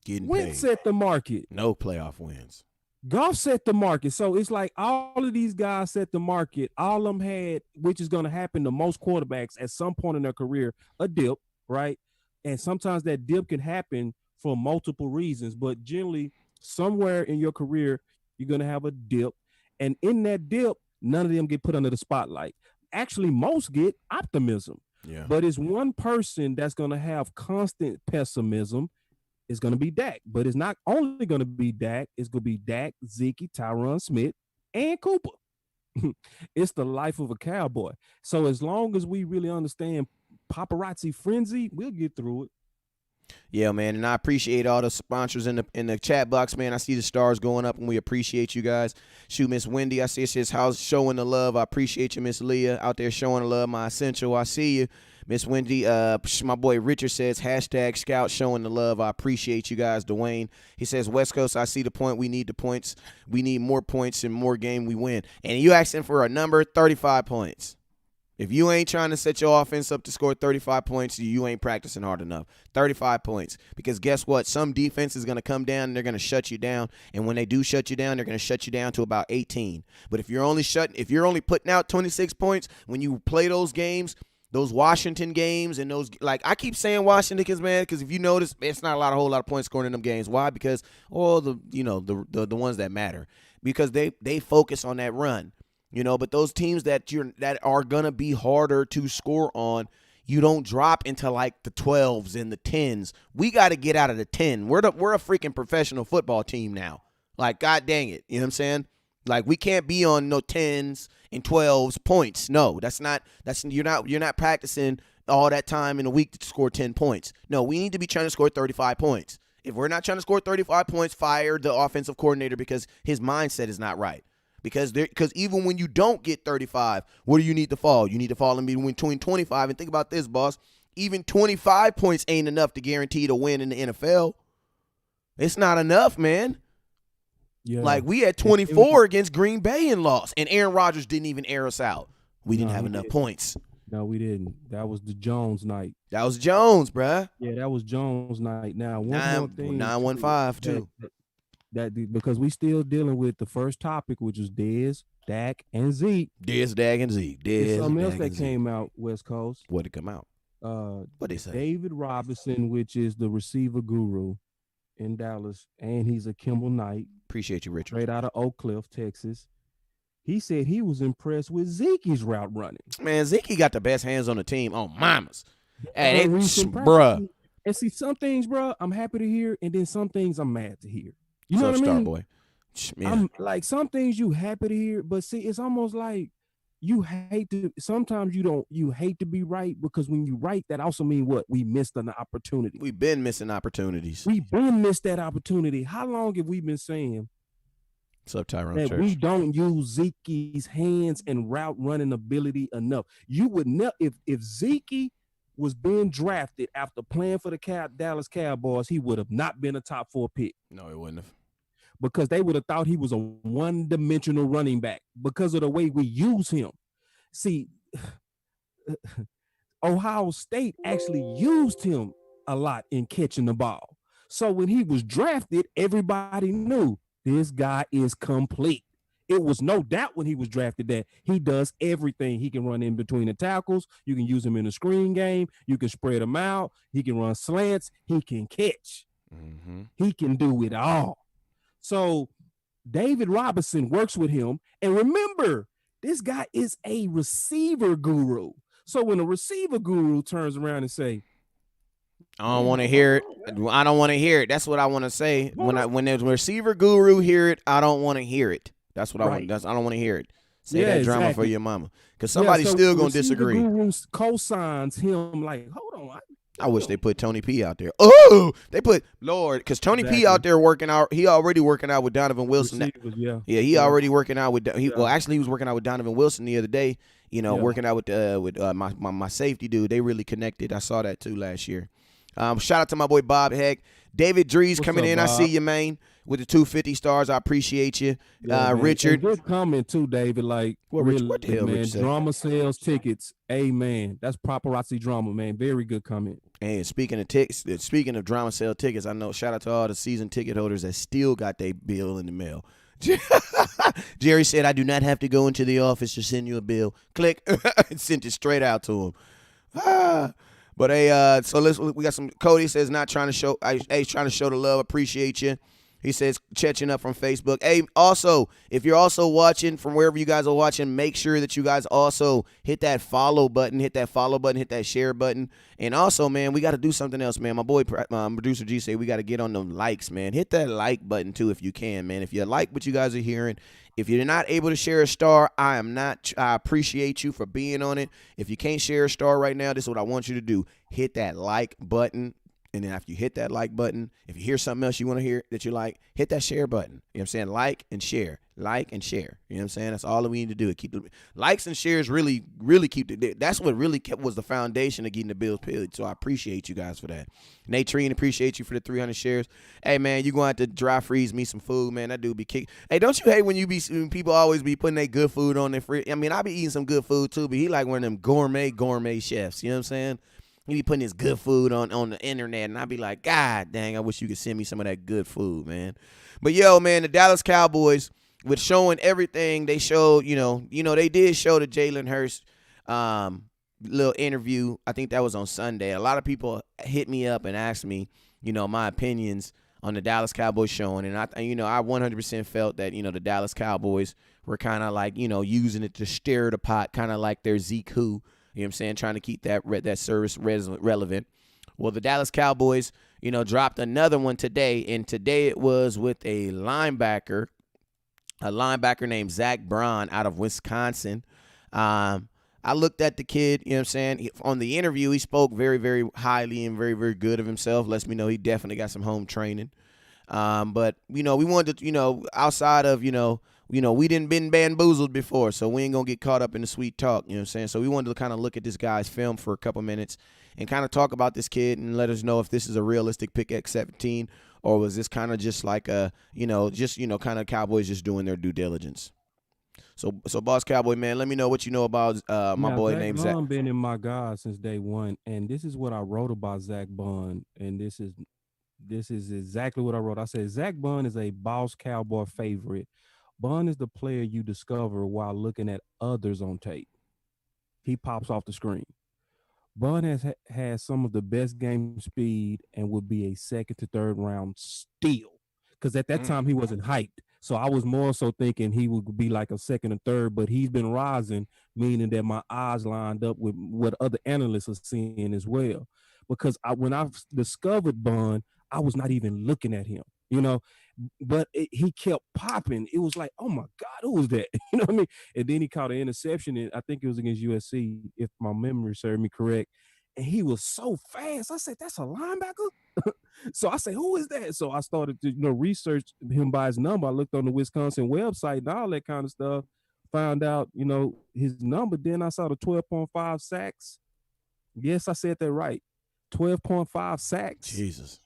S2: Getting
S4: Wentz
S2: paid.
S4: set the market.
S2: No playoff wins.
S4: Goff set the market. So it's like all of these guys set the market. All of them had, which is going to happen to most quarterbacks at some point in their career, a dip, right? And sometimes that dip can happen for multiple reasons, but generally somewhere in your career, you're going to have a dip. And in that dip, none of them get put under the spotlight. Actually, most get optimism.
S2: Yeah.
S4: But it's one person that's going to have constant pessimism. It's going to be Dak. But it's not only going to be Dak. It's going to be Dak, Zeke, Tyron Smith, and Cooper. It's the life of a cowboy. So as long as we really understand paparazzi frenzy, we'll get through it.
S2: Yeah, man, and I appreciate all the sponsors in the chat box, man. I see the stars going up, and we appreciate you guys. Shoot, Miss Wendy, I see it's house showing the love. I appreciate you, Miss Leah, out there showing the love. My Essential, I see you. Miss Wendy, my boy Richard says, #Scout showing the love. I appreciate you guys. Dwayne, he says, West Coast, I see the point. We need the points. We need more points and more game we win. And you asking for a number, 35 points. If you ain't trying to set your offense up to score 35 points, you ain't practicing hard enough. 35 points. Because guess what? Some defense is going to come down and they're going to shut you down. And when they do shut you down, they're going to shut you down to about 18. But if you're only putting out 26 points when you play those games, those Washington games and those, like I keep saying Washington because if you notice, it's not a whole lot of points scoring in them games. Why? Because all the ones that matter. Because they focus on that run. But those teams that are gonna be harder to score on, you don't drop into like the 12s and the 10s. We got to get out of the 10. We're a freaking professional football team now. Like, God dang it, you know what I'm saying? Like, we can't be on no 10s and 12s points. No, you're not practicing all that time in a week to score 10 points. No, we need to be trying to score 35 points. If we're not trying to score 35 points, fire the offensive coordinator because his mindset is not right. Because even when you don't get 35, where do you need to fall? You need to fall in between 25. And think about this, boss. Even 25 points ain't enough to guarantee to win in the NFL. It's not enough, man. Yeah. Like, we had 24 against Green Bay and lost. And Aaron Rodgers didn't even air us out. We didn't have enough points.
S4: No, we didn't. That was the Jones night.
S2: That was Jones, bruh.
S4: Yeah, that was Jones night. Now, one more thing.
S2: 9-1-5, too.
S4: That because we still dealing with the first topic, which was Dez, Dak, and Zeke.
S2: Dez, Dak, and Zeke.
S4: There's something else that came out, West Coast.
S2: What did come out? What they say?
S4: David Robinson, which is the receiver guru in Dallas, and he's a Kimball Knight.
S2: Appreciate you, Richard.
S4: Straight out of Oak Cliff, Texas. He said he was impressed with Zeke's route running.
S2: Man, Zeke got the best hands on the team on mamas. Hey, bruh.
S4: And see, some things, bruh, I'm happy to hear, and then some things I'm mad to hear. You know what I mean?
S2: Boy. Yeah.
S4: I'm like, some things you happy to hear, but see, it's almost like you hate to. Sometimes you hate to be right because when you right, that also means what? We missed an opportunity.
S2: We've been missing opportunities.
S4: We've been missed that opportunity. How long have we been saying?
S2: What's up, Tyrone
S4: that
S2: Church?
S4: We don't use Zeke's hands and route running ability enough. You would never if Zeke was being drafted after playing for the Dallas Cowboys, he would have not been a top 4 pick.
S2: No, he wouldn't have.
S4: Because they would have thought he was a one-dimensional running back because of the way we use him. See, Ohio State actually used him a lot in catching the ball. So when he was drafted, everybody knew this guy is complete. It was no doubt when he was drafted that he does everything. He can run in between the tackles. You can use him in the screen game. You can spread him out. He can run slants. He can catch.
S2: Mm-hmm.
S4: He can do it all. So David Robinson works with him. And remember, this guy is a receiver guru. So when a receiver guru turns around and say,
S2: I don't want to hear it. I don't want to hear it. That's what I want to say. When there's a receiver guru hear it, I don't want to hear it. That's what I want. I don't want to hear it. Say that drama for your mama. Because somebody's still going to disagree.
S4: Guru co-signs him like, hold on.
S2: I wish they put Tony P out there. Oh, they put Lord, because Tony P out there working out. He already working out with Donovan Wilson. He already working out with. Well, actually, he was working out with Donovan Wilson the other day. Working out with my safety dude. They really connected. I saw that too last year. Shout out to my boy Bob Heck. David Drees coming in. Bob? I see you, man. with the 250 stars. I appreciate you.
S4: Yeah, man.
S2: Richard.
S4: And good comment too, David. Like,
S2: What the hell
S4: man,
S2: Rich say?
S4: drama sales tickets. Amen. That's paparazzi drama, man. Very good comment.
S2: And speaking of drama sale tickets, I know, shout out to all the season ticket holders that still got their bill in the mail. Jerry said, I do not have to go into the office to send you a bill. Click. And sent it straight out to him. But hey, so we got some. Cody says not trying to show. He's trying to show the love. Appreciate you. He says catching up from Facebook. Hey, also, if you're also watching from wherever you guys are watching, make sure that you guys also hit that follow button, hit that share button. And also, man, we got to do something else, man. My boy, producer G said we got to get on them likes, man. Hit that like button too if you can, man. If you like what you guys are hearing, if you're not able to share a star, I appreciate you for being on it. If you can't share a star right now, this is what I want you to do. Hit that like button. And then after you hit that like button, if you hear something else you want to hear that you like, hit that share button. You know what I'm saying? Like and share. Like and share. You know what I'm saying? That's all that we need to do. Keep the likes and shares really, really keep that's what really was the foundation of getting the bills paid. So I appreciate you guys for that. Nate Treen, appreciate you for the 300 shares. Hey, man, you going to have to dry freeze me some food, man. That dude be kicked. Hey, don't you hate when people always be putting their good food on their fridge? I mean, I be eating some good food too, but he like one of them gourmet chefs. You know what I'm saying? He be putting his good food on the internet, and I be like, God dang, I wish you could send me some of that good food, man. But, yo, man, the Dallas Cowboys, with showing everything, they showed, they did show the Jalen Hurts little interview. I think that was on Sunday. A lot of people hit me up and asked me, my opinions on the Dallas Cowboys showing. And, I 100% felt that, the Dallas Cowboys were kind of like, using it to stir the pot, kind of like their Zeke who. You know what I'm saying? Trying to keep that service relevant. Well, the Dallas Cowboys, dropped another one today, and today it was with a linebacker named Zach Braun out of Wisconsin. I looked at the kid, you know what I'm saying? On the interview, he spoke very, very highly and very, very good of himself. Lets me know he definitely got some home training. But, we wanted to, outside of, we didn't been bamboozled before, so we ain't going to get caught up in the sweet talk, you know what I'm saying? So we wanted to kind of look at this guy's film for a couple minutes and kind of talk about this kid and let us know if this is a realistic pick at 17 or was this kind of just like kind of Cowboys just doing their due diligence. So Boss Cowboy, man, let me know what you know about my boy named Zach.
S4: Bun been in my God since day one, and this is what I wrote about Zach Bun, and this is exactly what I wrote. I said Zach Bun is a Boss Cowboy favorite. Bun is the player you discover while looking at others on tape. He pops off the screen. Bun has some of the best game speed and would be a second to third round steal. Because at that time he wasn't hyped. So I was more so thinking he would be like a second or third, but he's been rising, meaning that my eyes lined up with what other analysts are seeing as well. Because when I discovered Bun, I was not even looking at him. But he kept popping. It was like, oh my God, who was that? You know what I mean? And then he caught an interception, and I think it was against USC, if my memory served me correct. And he was so fast. I said, that's a linebacker? So I said, who is that? So I started to research him by his number. I looked on the Wisconsin website and all that kind of stuff. Found out, his number. Then I saw the 12.5 sacks. Yes, I said that right. 12.5 sacks.
S2: Jesus.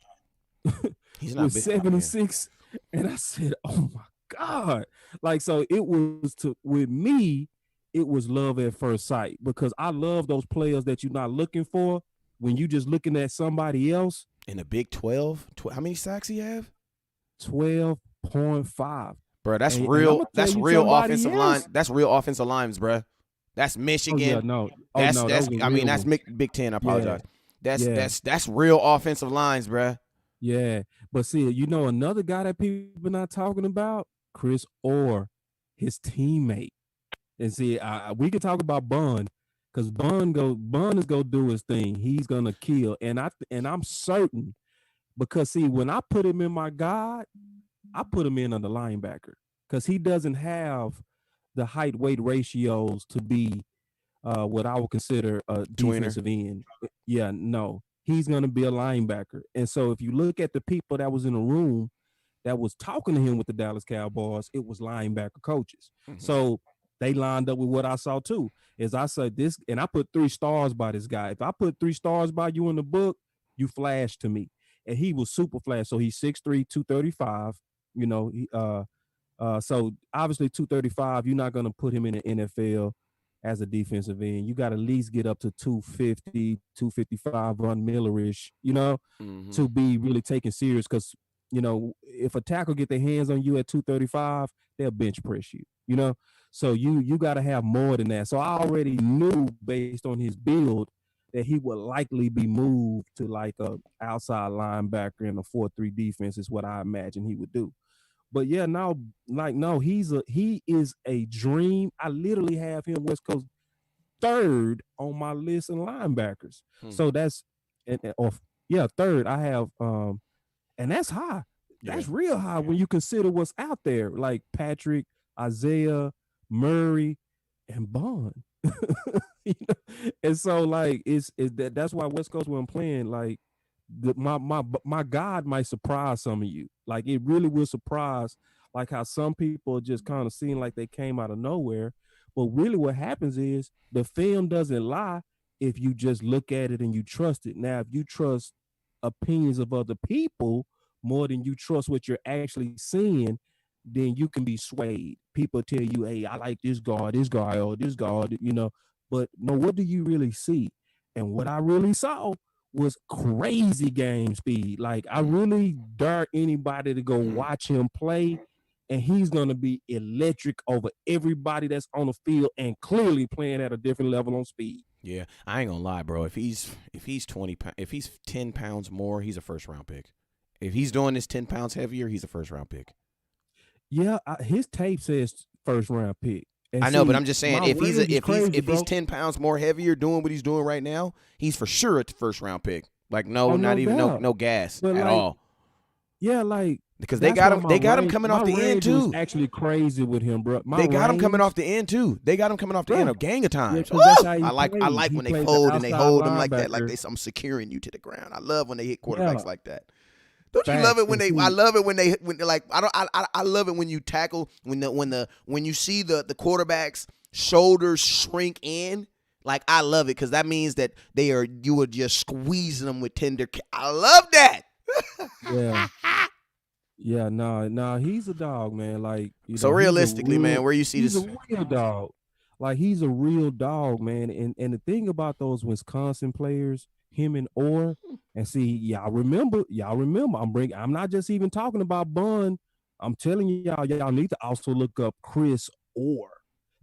S2: He's not
S4: with 76. And I said, oh my God. Like, so it was with me, it was love at first sight because I love those players that you're not looking for when you just looking at somebody else.
S2: In the Big 12, how many sacks he have?
S4: 12.5.
S2: Bro, that's real offensive line. That's real offensive lines, bro. That's Michigan. That's Big 10. I apologize.
S4: Yeah.
S2: That's real offensive lines, bro.
S4: Yeah, but see, another guy that people not talking about, Chris Orr, his teammate. And see, we can talk about Bun because Bun is gonna do his thing. He's gonna kill, and I'm certain because see, when I put him in my God, I put him in on the linebacker because he doesn't have the height weight ratios to be what I would consider a defensive end. Yeah, no. He's going to be a linebacker. And so if you look at the people that was in the room that was talking to him with the Dallas Cowboys, it was linebacker coaches. Mm-hmm. So they lined up with what I saw too. As I said this, and I put 3 stars by this guy. If I put 3 stars by you in the book, you flash to me. And he was super flash. So he's 6'3", 235. You know, so obviously 235, you're not going to put him in the NFL as a defensive end. You got to at least get up to 250, 255, Von Millerish,
S2: Mm-hmm.
S4: to be really taken serious. Because, if a tackle get their hands on you at 235, they'll bench press you, So you got to have more than that. So I already knew based on his build that he would likely be moved to like a outside linebacker in a 4-3 defense is what I imagine he would do. But yeah, no, like no, he is a dream. I literally have him West Coast third on my list in linebackers.
S2: Hmm.
S4: So that's third. I have and that's high.
S2: Yeah.
S4: That's real high when you consider what's out there, like Patrick, Isaiah, Murray, and Bond. And so like that's why West Coast when I'm playing, like my God might surprise some of you. Like it really will surprise, like how some people just kind of seem like they came out of nowhere. But really what happens is the film doesn't lie if you just look at it and you trust it. Now, if you trust opinions of other people more than you trust what you're actually seeing, then you can be swayed. People tell you, hey, I like this guy, or this guy, but no, what do you really see? And what I really saw was crazy game speed. Like I really dare anybody to go watch him play, and he's gonna be electric over everybody that's on the field and clearly playing at a different level on speed.
S2: Yeah, I ain't gonna lie, bro. If he's 20, if he's 10 pounds more, he's a first round pick. If he's doing this 10 pounds heavier, he's a first round pick.
S4: Yeah, his tape says first round pick. And
S2: I know, but I'm just saying if he's 10 pounds more heavier doing what he's doing right now, he's for sure a first round pick. Like not even no gas but at all.
S4: Yeah, like
S2: because they got him coming off the end too.
S4: Actually crazy with him, bro.
S2: They got him coming off the end too. They got him coming off the end a gang of times.
S4: Yeah,
S2: I like when they fold and they hold him like that, like I'm securing you to the ground. I love when they hit quarterbacks like that. Don't you love it when they? I love it when like I love it when you tackle when you see the quarterback's shoulders shrink in. Like I love it because that means that you are just squeezing them with tender. I love that.
S4: Yeah. Yeah, no, he's a dog, man. Like
S2: so realistically, man, where you see
S4: he's
S2: this?
S4: He's a real dog. Like he's a real dog, man. And the thing about those Wisconsin players, him and Orr, and see, y'all remember. I'm not just even talking about Bun. I'm telling y'all need to also look up Chris Orr.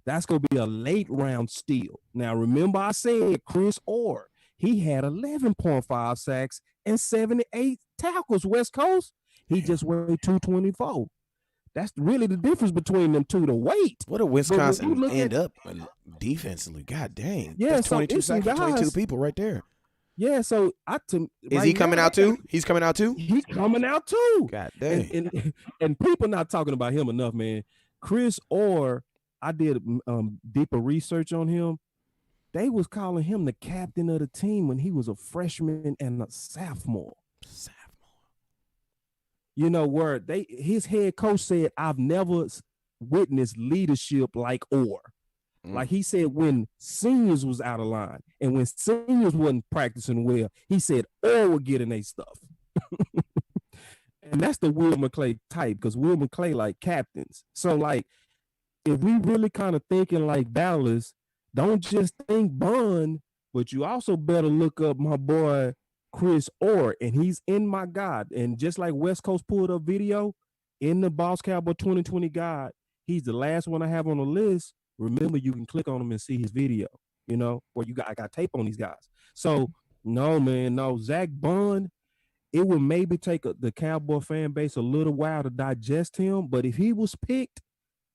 S4: That's gonna be a late round steal. Now, remember I said Chris Orr. He had 11.5 sacks and 78 tackles. West Coast. He just weighed 224. That's really the difference between them two, the weight.
S2: What did Wisconsin end up defensively? God dang.
S4: Yeah,
S2: that's 22 sacks for 22 people right there.
S4: Yeah, so
S2: is he coming out too? He's coming out too?
S4: He's coming out too.
S2: God dang.
S4: And people not talking about him enough, man. Chris Orr, I did deeper research on him. They was calling him the captain of the team when he was a freshman and a sophomore. You know, where his head coach said, I've never witnessed leadership like Orr. Like he said, when seniors was out of line and when seniors wasn't practicing well, he said Orr would get in their stuff. And that's the Will McClay type, because Will McClay like captains. So like, if we really kind of thinking like Dallas, don't just think Bun, but you also better look up my boy Chris Orr, and he's in my guide. And just like West Coast pulled up video in the Boss Cowboy 2020 guide, he's the last one I have on the list. Remember, you can click on him and see his video, where I got tape on these guys. So no, Zach Bun, it would maybe take the Cowboy fan base a little while to digest him, but if he was picked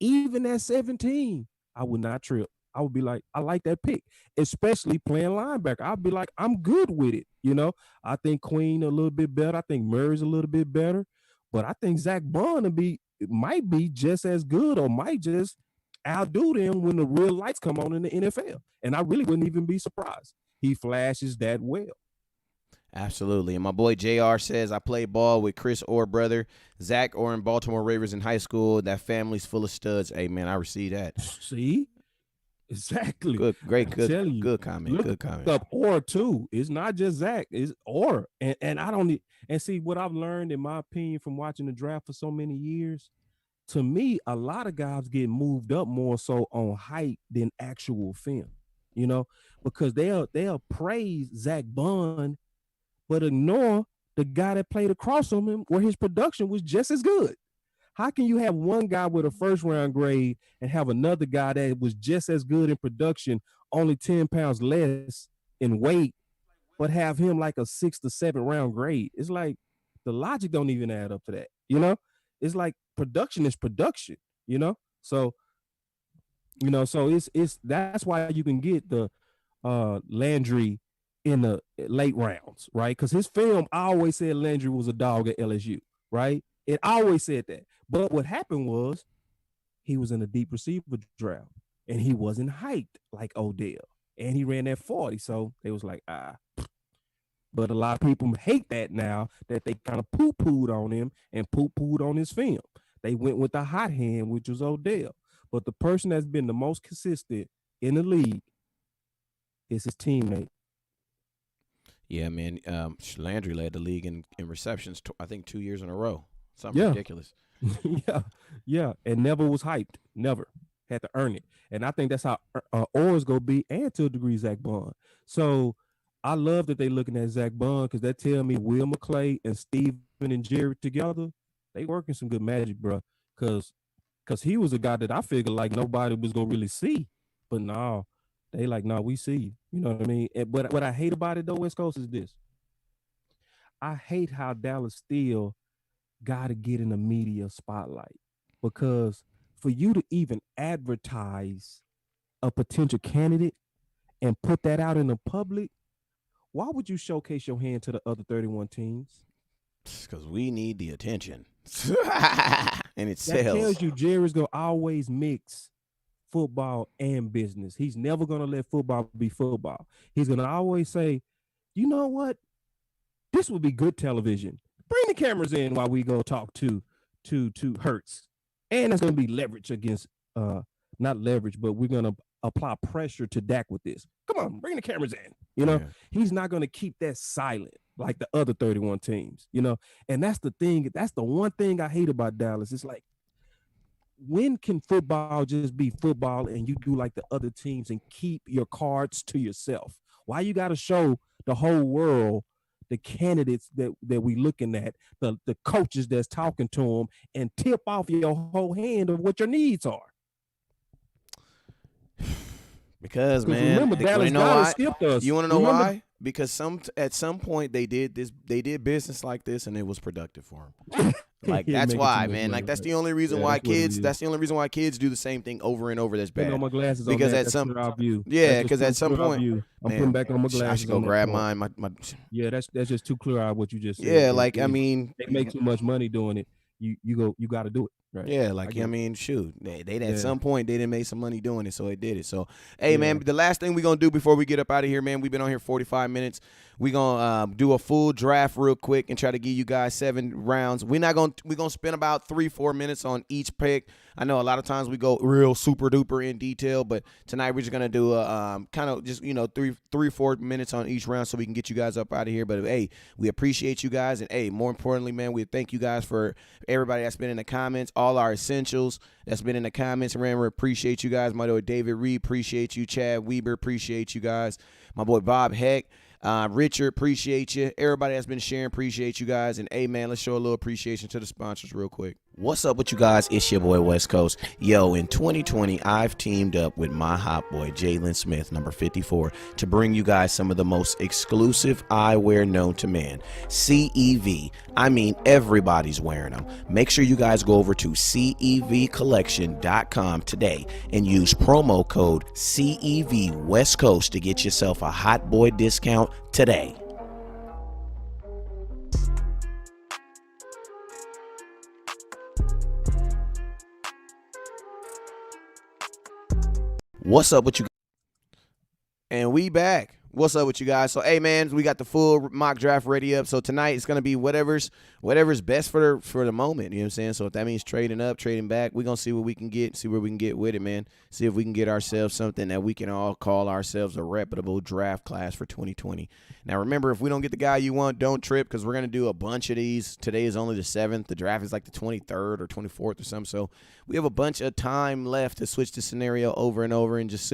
S4: even at 17, I would not trip. I would be like, I like that pick, especially playing linebacker. I'd be like, I'm good with it. I think Queen a little bit better. I think Murray's a little bit better, but I think Zach Bond might be just as good or might just outdo them when the real lights come on in the NFL. And I really wouldn't even be surprised. He flashes that well.
S2: Absolutely. And my boy JR says, I played ball with Chris Orr, brother. Zach Orr in Baltimore Ravens in high school. That family's full of studs. Hey, man, I received that.
S4: See? Exactly.
S2: Good, great,
S4: I'm
S2: good,
S4: telling you.
S2: good comment.
S4: Look
S2: Good comment.
S4: up or too. It's not just Zach. It's or. And I don't need and see what I've learned in my opinion from watching the draft for so many years. To me, a lot of guys get moved up more so on height than actual film. You know, because they'll praise Zach Bond, but ignore the guy that played across from him where his production was just as good. How can you have one guy with a first round grade and have another guy that was just as good in production, only 10 pounds less in weight, but have him like a 6 to 7 round grade? It's like the logic don't even add up to that, you know? It's like production is production, you know? So, so it's that's why you can get the Landry in the late rounds, right? Because his film always said Landry was a dog at LSU, right? It always said that. But what happened was he was in a deep receiver draft and he wasn't hyped like Odell. And he ran that 40. So they was like, ah. But a lot of people hate that now that they kind of poo-pooed on him and poo-pooed on his film. They went with the hot hand, which was Odell. But the person that's been the most consistent in the league is his teammate.
S2: Yeah, man. Landry led the league in receptions, I think 2 years in a row. Something ridiculous.
S4: yeah, and never was hyped. Never had to earn it. And I think that's how Orr's gonna be, and to a degree Zach Bond. So I love that they looking at Zach Bond because that tell me Will McClay and Steven and Jerry together, they working some good magic, bro. Because he was a guy that I figured like nobody was gonna really see, but now they like, no, we see you. You know what I mean? But what I hate about it though, West Coast, is this. I hate how Dallas still got to get in the media spotlight, because for you to even advertise a potential candidate and put that out in the public, why would you showcase your hand to the other 31 teams?
S2: Because we need the attention. And it
S4: That
S2: sells.
S4: tells you Jerry's going to always mix football and business. He's never going to let football be football. He's going to always say, you know what? This would be good television. Bring the cameras in while we go talk to Hurts. And that's going to be leverage against, not leverage, but we're going to apply pressure to Dak with this. Come on, bring the cameras in. You know, he's not going to keep that silent like the other 31 teams, you know. And that's the thing. That's the one thing I hate about Dallas. It's like, when can football just be football and you do like the other teams and keep your cards to yourself? Why you got to show the whole world the candidates that we looking at, the coaches that's talking to them, and tip off your whole hand of what your needs are?
S2: Because, man,
S4: remember, Dallas Goddard skipped us.
S2: You want to know why? Because at some point they did business like this and it was productive for them. Like that's why, man. Like that's the only reason why kids. That's the only reason why kids do the same thing over and over. That's bad.
S4: My glasses
S2: because
S4: on
S2: at some
S4: view.
S2: Yeah, because at some point,
S4: I'm putting back on my glasses.
S2: I should go grab mine. My
S4: yeah, that's just too clear out what you just said.
S2: Yeah, like I mean,
S4: they make too much money doing it. You got to do it. Right.
S2: Yeah, like I mean, shoot, they at some point they didn't make some money doing it, so they did it. So, hey, man, the last thing we're gonna do before we get up out of here, man, we've been on here 45 minutes. We're gonna do a full draft real quick and try to give you guys 7 rounds. We're gonna spend about 3-4 minutes on each pick. I know a lot of times we go real super duper in detail, but tonight we're just gonna do a kind of just 3-4 minutes on each round so we can get you guys up out of here. But hey, we appreciate you guys, and hey, more importantly, man, we thank you guys for everybody that's been in the comments, all our essentials that's been in the comments. Man, we appreciate you guys. My boy David Reed, appreciate you. Chad Weber, appreciate you guys. My boy Bob Heck, Richard, appreciate you. Everybody that's been sharing, appreciate you guys. And hey, man, let's show a little appreciation to the sponsors real quick. What's up with you guys? It's your boy West Coast. Yo, in 2020, I've teamed up with my hot boy, Jalen Smith, number 54, to bring you guys some of the most exclusive eyewear known to man. CEV. I mean, everybody's wearing them. Make sure you guys go over to CEVcollection.com today and use promo code CEV West Coast to get yourself a hot boy discount today. What's up with you? And we back. What's up with you guys? So, hey, man, we got the full mock draft ready up. So tonight it's gonna be whatever's best for the moment. You know what I'm saying? So if that means trading up, trading back, we're gonna see what we can get, see where we can get with it, man. See if we can get ourselves something that we can all call ourselves a reputable draft class for 2020. Now, remember, if we don't get the guy you want, don't trip, because we're gonna do a bunch of these. Today is only the 7th. The draft is like the 23rd or 24th or something. So we have a bunch of time left to switch the scenario over and over and just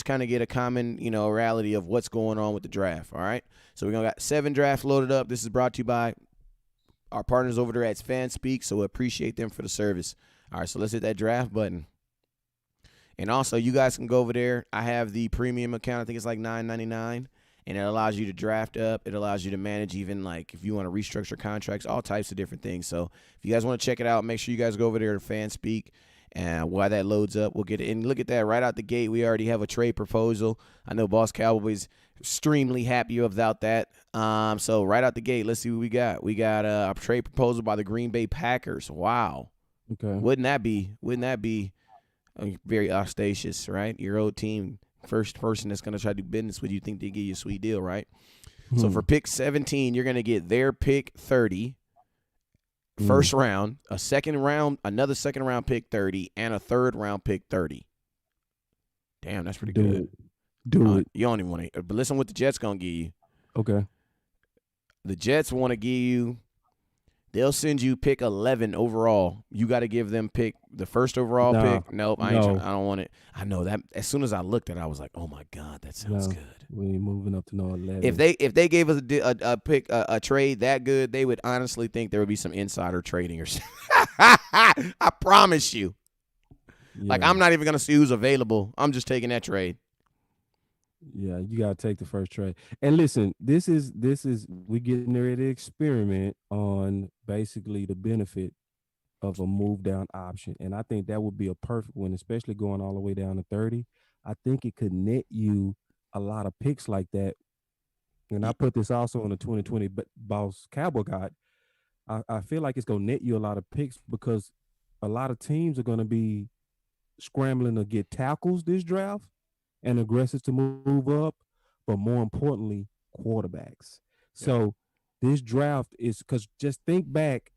S2: kind of get a common reality of what's going on with the draft. All right, so we're gonna got 7 drafts loaded up. This is brought to you by our partners over there at FanSpeak, so we appreciate them for the service. All right, so let's hit that draft button. And also, you guys can go over there. I have the premium account. I think it's like $9.99, and it allows you to draft up. It allows you to manage even like if you want to restructure contracts, all types of different things. So if you guys want to check it out, make sure you guys go over there to FanSpeak. And while that loads up, we'll get it. And look at that, right out the gate, we already have a trade proposal. I know Boss Cowboy's extremely happy about that. So right out the gate, let's see what we got. We got a trade proposal by the Green Bay Packers. Wow.
S4: Okay.
S2: Wouldn't that be very ostentatious, right? Your old team, first person that's going to try to do business with you, think they give you a sweet deal, right? So for pick 17, you're going to get their pick 30. First round, another second round pick 30, and a third round pick 30. Damn, that's pretty good.
S4: Do it.
S2: You don't even want to. But listen what the Jets going to give you.
S4: Okay.
S2: The Jets want to give you, they'll send you pick 11 overall. You got to give them pick the first overall pick. Nope, I don't want it. I know that. As soon as I looked at it, I was like, oh, my God, that sounds good.
S4: We ain't moving up to no 11.
S2: If they gave us a trade that good, they would honestly think there would be some insider trading or something. I promise you. Yeah. Like, I'm not even going to see who's available. I'm just taking that trade.
S4: Yeah, you gotta take the first trade. And listen, this is we getting ready to experiment on basically the benefit of a move down option. And I think that would be a perfect one, especially going all the way down to 30. I think it could net you a lot of picks like that. And I put this also on the 2020 Boss Cowboy Guide. I feel like it's gonna net you a lot of picks because a lot of teams are gonna be scrambling to get tackles this draft and aggressive to move up, but more importantly, quarterbacks. Yeah. So this draft is because just think back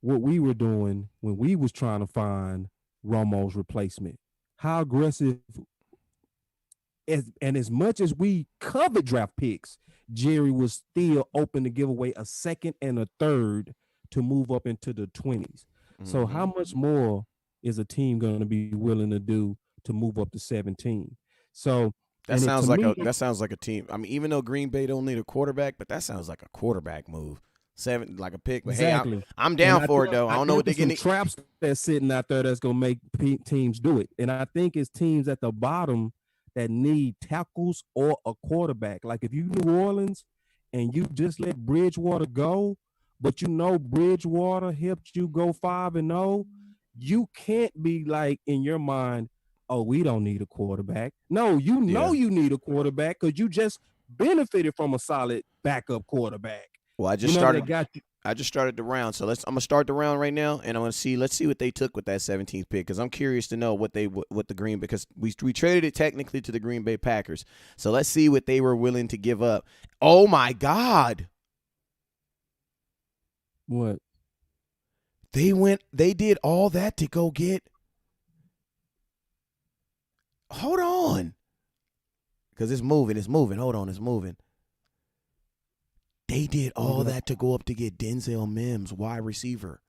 S4: what we were doing when we was trying to find Romo's replacement. How aggressive, as much as we covered draft picks, Jerry was still open to give away a second and a third to move up into the 20s. Mm-hmm. So how much more is a team going to be willing to do to move up to 17? So
S2: that sounds like a team. I mean, even though Green Bay don't need a quarterback, but that sounds like a quarterback move. 7 like a pick. But
S4: exactly.
S2: Hey, I'm down for it though. I don't know what they're getting.
S4: Traps that's sitting out there that's gonna make teams do it. And I think it's teams at the bottom that need tackles or a quarterback. Like if you New Orleans and you just let Bridgewater go, but Bridgewater helped you go 5-0, you can't be like in your mind, oh, we don't need a quarterback. No, you need a quarterback because you just benefited from a solid backup quarterback.
S2: Well, I just started the round, so I'm gonna start the round right now, and let's see what they took with that 17th pick because I'm curious to know what the Green Bay, because we traded it technically to the Green Bay Packers, so let's see what they were willing to give up. Oh my God!
S4: What?
S2: They did all that to go get. Hold on. Because it's moving. Hold on, it's moving. They did all that to go up to get Denzel Mims, wide receiver.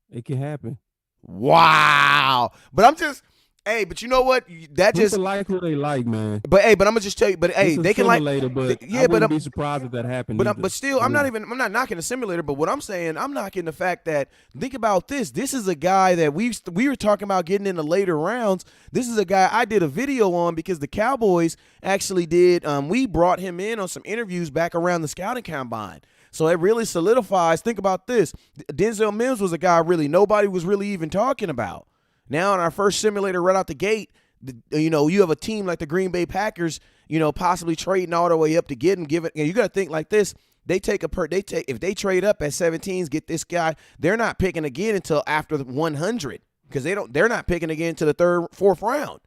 S4: It can happen.
S2: Wow. But I'm just, but you know what? That
S4: People
S2: just
S4: like who they like, man.
S2: But I'm gonna just tell you. But they can like
S4: later. But I wouldn't be surprised if that happened.
S2: But still, I'm not knocking the simulator. But what I'm saying, I'm knocking the fact that think about this. This is a guy that we were talking about getting in the later rounds. This is a guy I did a video on because the Cowboys actually did. We brought him in on some interviews back around the scouting combine. So it really solidifies. Think about this. Denzel Mims was a guy nobody was really even talking about. Now in our first simulator right out the gate, you have a team like the Green Bay Packers, possibly trading all the way up to get him. You got to think like this. If they trade up at 17s, get this guy, they're not picking again until after the 100 because they're not picking again to the 3rd, 4th round.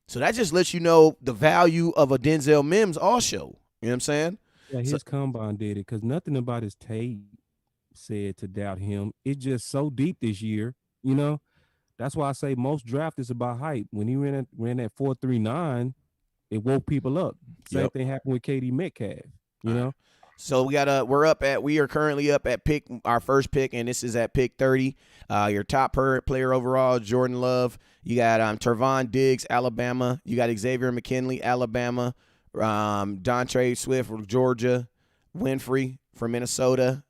S2: So that just lets you know the value of a Denzel Mims also. You know what I'm saying?
S4: Yeah,
S2: So,
S4: his combine did it because nothing about his tape said to doubt him. It's just so deep this year, you know. That's why I say most draft is about hype. When he ran that 4.39, it woke people up. Same
S2: yep.
S4: thing happened with KD Metcalf, you
S2: All right.
S4: know.
S2: So we are currently up at our first pick, and this is at pick 30. Your top player overall, Jordan Love. You got Trevon Diggs, Alabama. You got Xavier McKinley, Alabama. Dontre Swift from Georgia. Winfrey from Minnesota.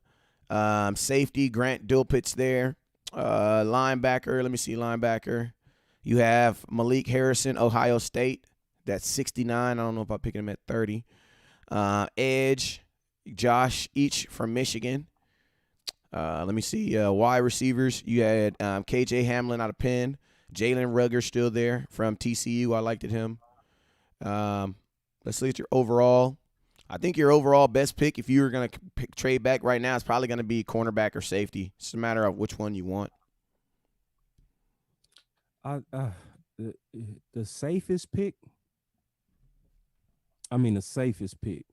S2: Safety, Grant Dulpit's there. Linebacker, let me see, linebacker. You have Malik Harrison, Ohio State. That's 69. I don't know if I'm picking him at 30. Edge, Josh Each from Michigan. Let me see. Wide receivers, you had KJ Hamlin out of Penn. Jalen Rugger still there from TCU. I liked him. Let's look at your overall. I think your overall best pick, if you were going to trade back right now, is probably going to be cornerback or safety. It's a matter of which one you want.
S4: The safest pick. The safest pick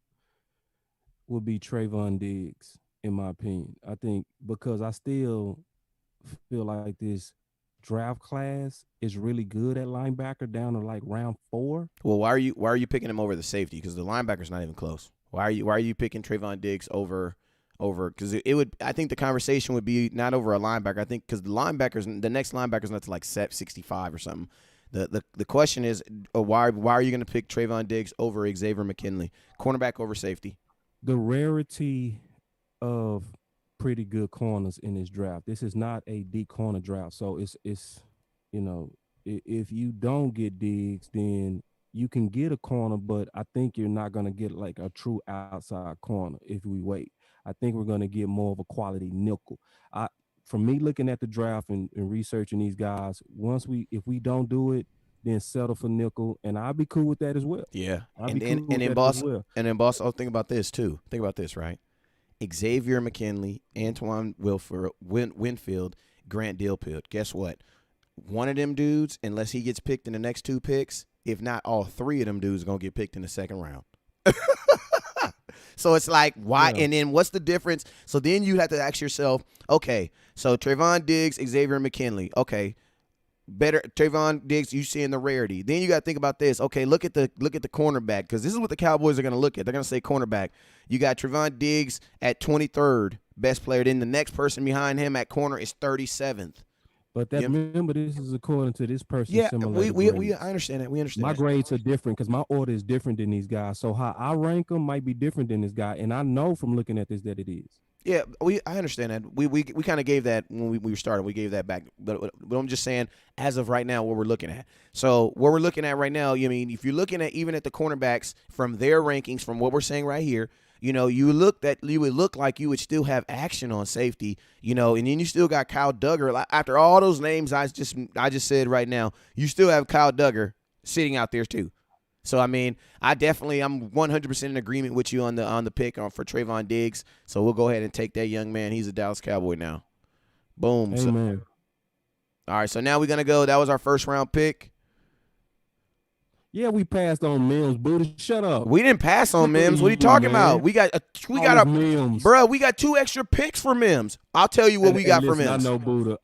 S4: would be Trayvon Diggs, in my opinion. I think because I still feel like this draft class is really good at linebacker down to like round 4.
S2: Well, why are you picking him over the safety? Because the linebacker's not even close. Why are you picking Trayvon Diggs over? Because I think the conversation would be not over a linebacker. I think because the next linebacker's not to like 65 or something. The question is why are you going to pick Trayvon Diggs over Xavier McKinley, cornerback over safety?
S4: The rarity of pretty good corners in this draft. This is not a deep corner draft, so it's if you don't get Diggs, then you can get a corner, but I think you're not going to get like a true outside corner if we wait. I think we're going to get more of a quality nickel. From me looking at the draft and researching these guys, if we don't do it, then settle for nickel, and I'll be cool with that as well.
S2: Yeah,
S4: And
S2: then boss, oh, think about this too. Think about this, right? Xavier McKinley, Antoine Winfield, Grant Delpit. Guess what? One of them dudes, unless he gets picked in the next 2 picks, if not all 3 of them dudes, are going to get picked in the second round. So it's like, why? Yeah. And then what's the difference? So then you have to ask yourself, okay, so Trayvon Diggs, Xavier McKinley. Okay, better Trayvon Diggs, you seeing the rarity. Then you got to think about this. Okay, look at the cornerback, because this is what the Cowboys are going to look at. They're going to say cornerback. You got Trayvon Diggs at 23rd, best player. Then the next person behind him at corner is 37th.
S4: But remember, this is according to this person.
S2: Yeah, I understand that. We understand.
S4: My grades are different because my order is different than these guys. So how I rank them might be different than this guy, and I know from looking at this that it is.
S2: Yeah, I understand that. We kind of gave that when we started. We gave that back, but I'm just saying, as of right now, what we're looking at. So what we're looking at right now, if you're looking at even at the cornerbacks from their rankings, from what we're saying right here. You would look like you would still have action on safety, and then you still got Kyle Duggar. After all those names I just said right now, you still have Kyle Duggar sitting out there too. So I'm 100% in agreement with you on the pick for Trayvon Diggs. So we'll go ahead and take that young man. He's a Dallas Cowboy now. Boom.
S4: Amen.
S2: All right, so now we're gonna go. That was our first round pick.
S4: Yeah, we passed on Mims, Buddha. Shut up.
S2: We didn't pass on Mims. What are you talking about? We got
S4: Mims.
S2: Bro, we got 2 extra picks for Mims. I'll tell you what we got for Mims.
S4: I know Buddha.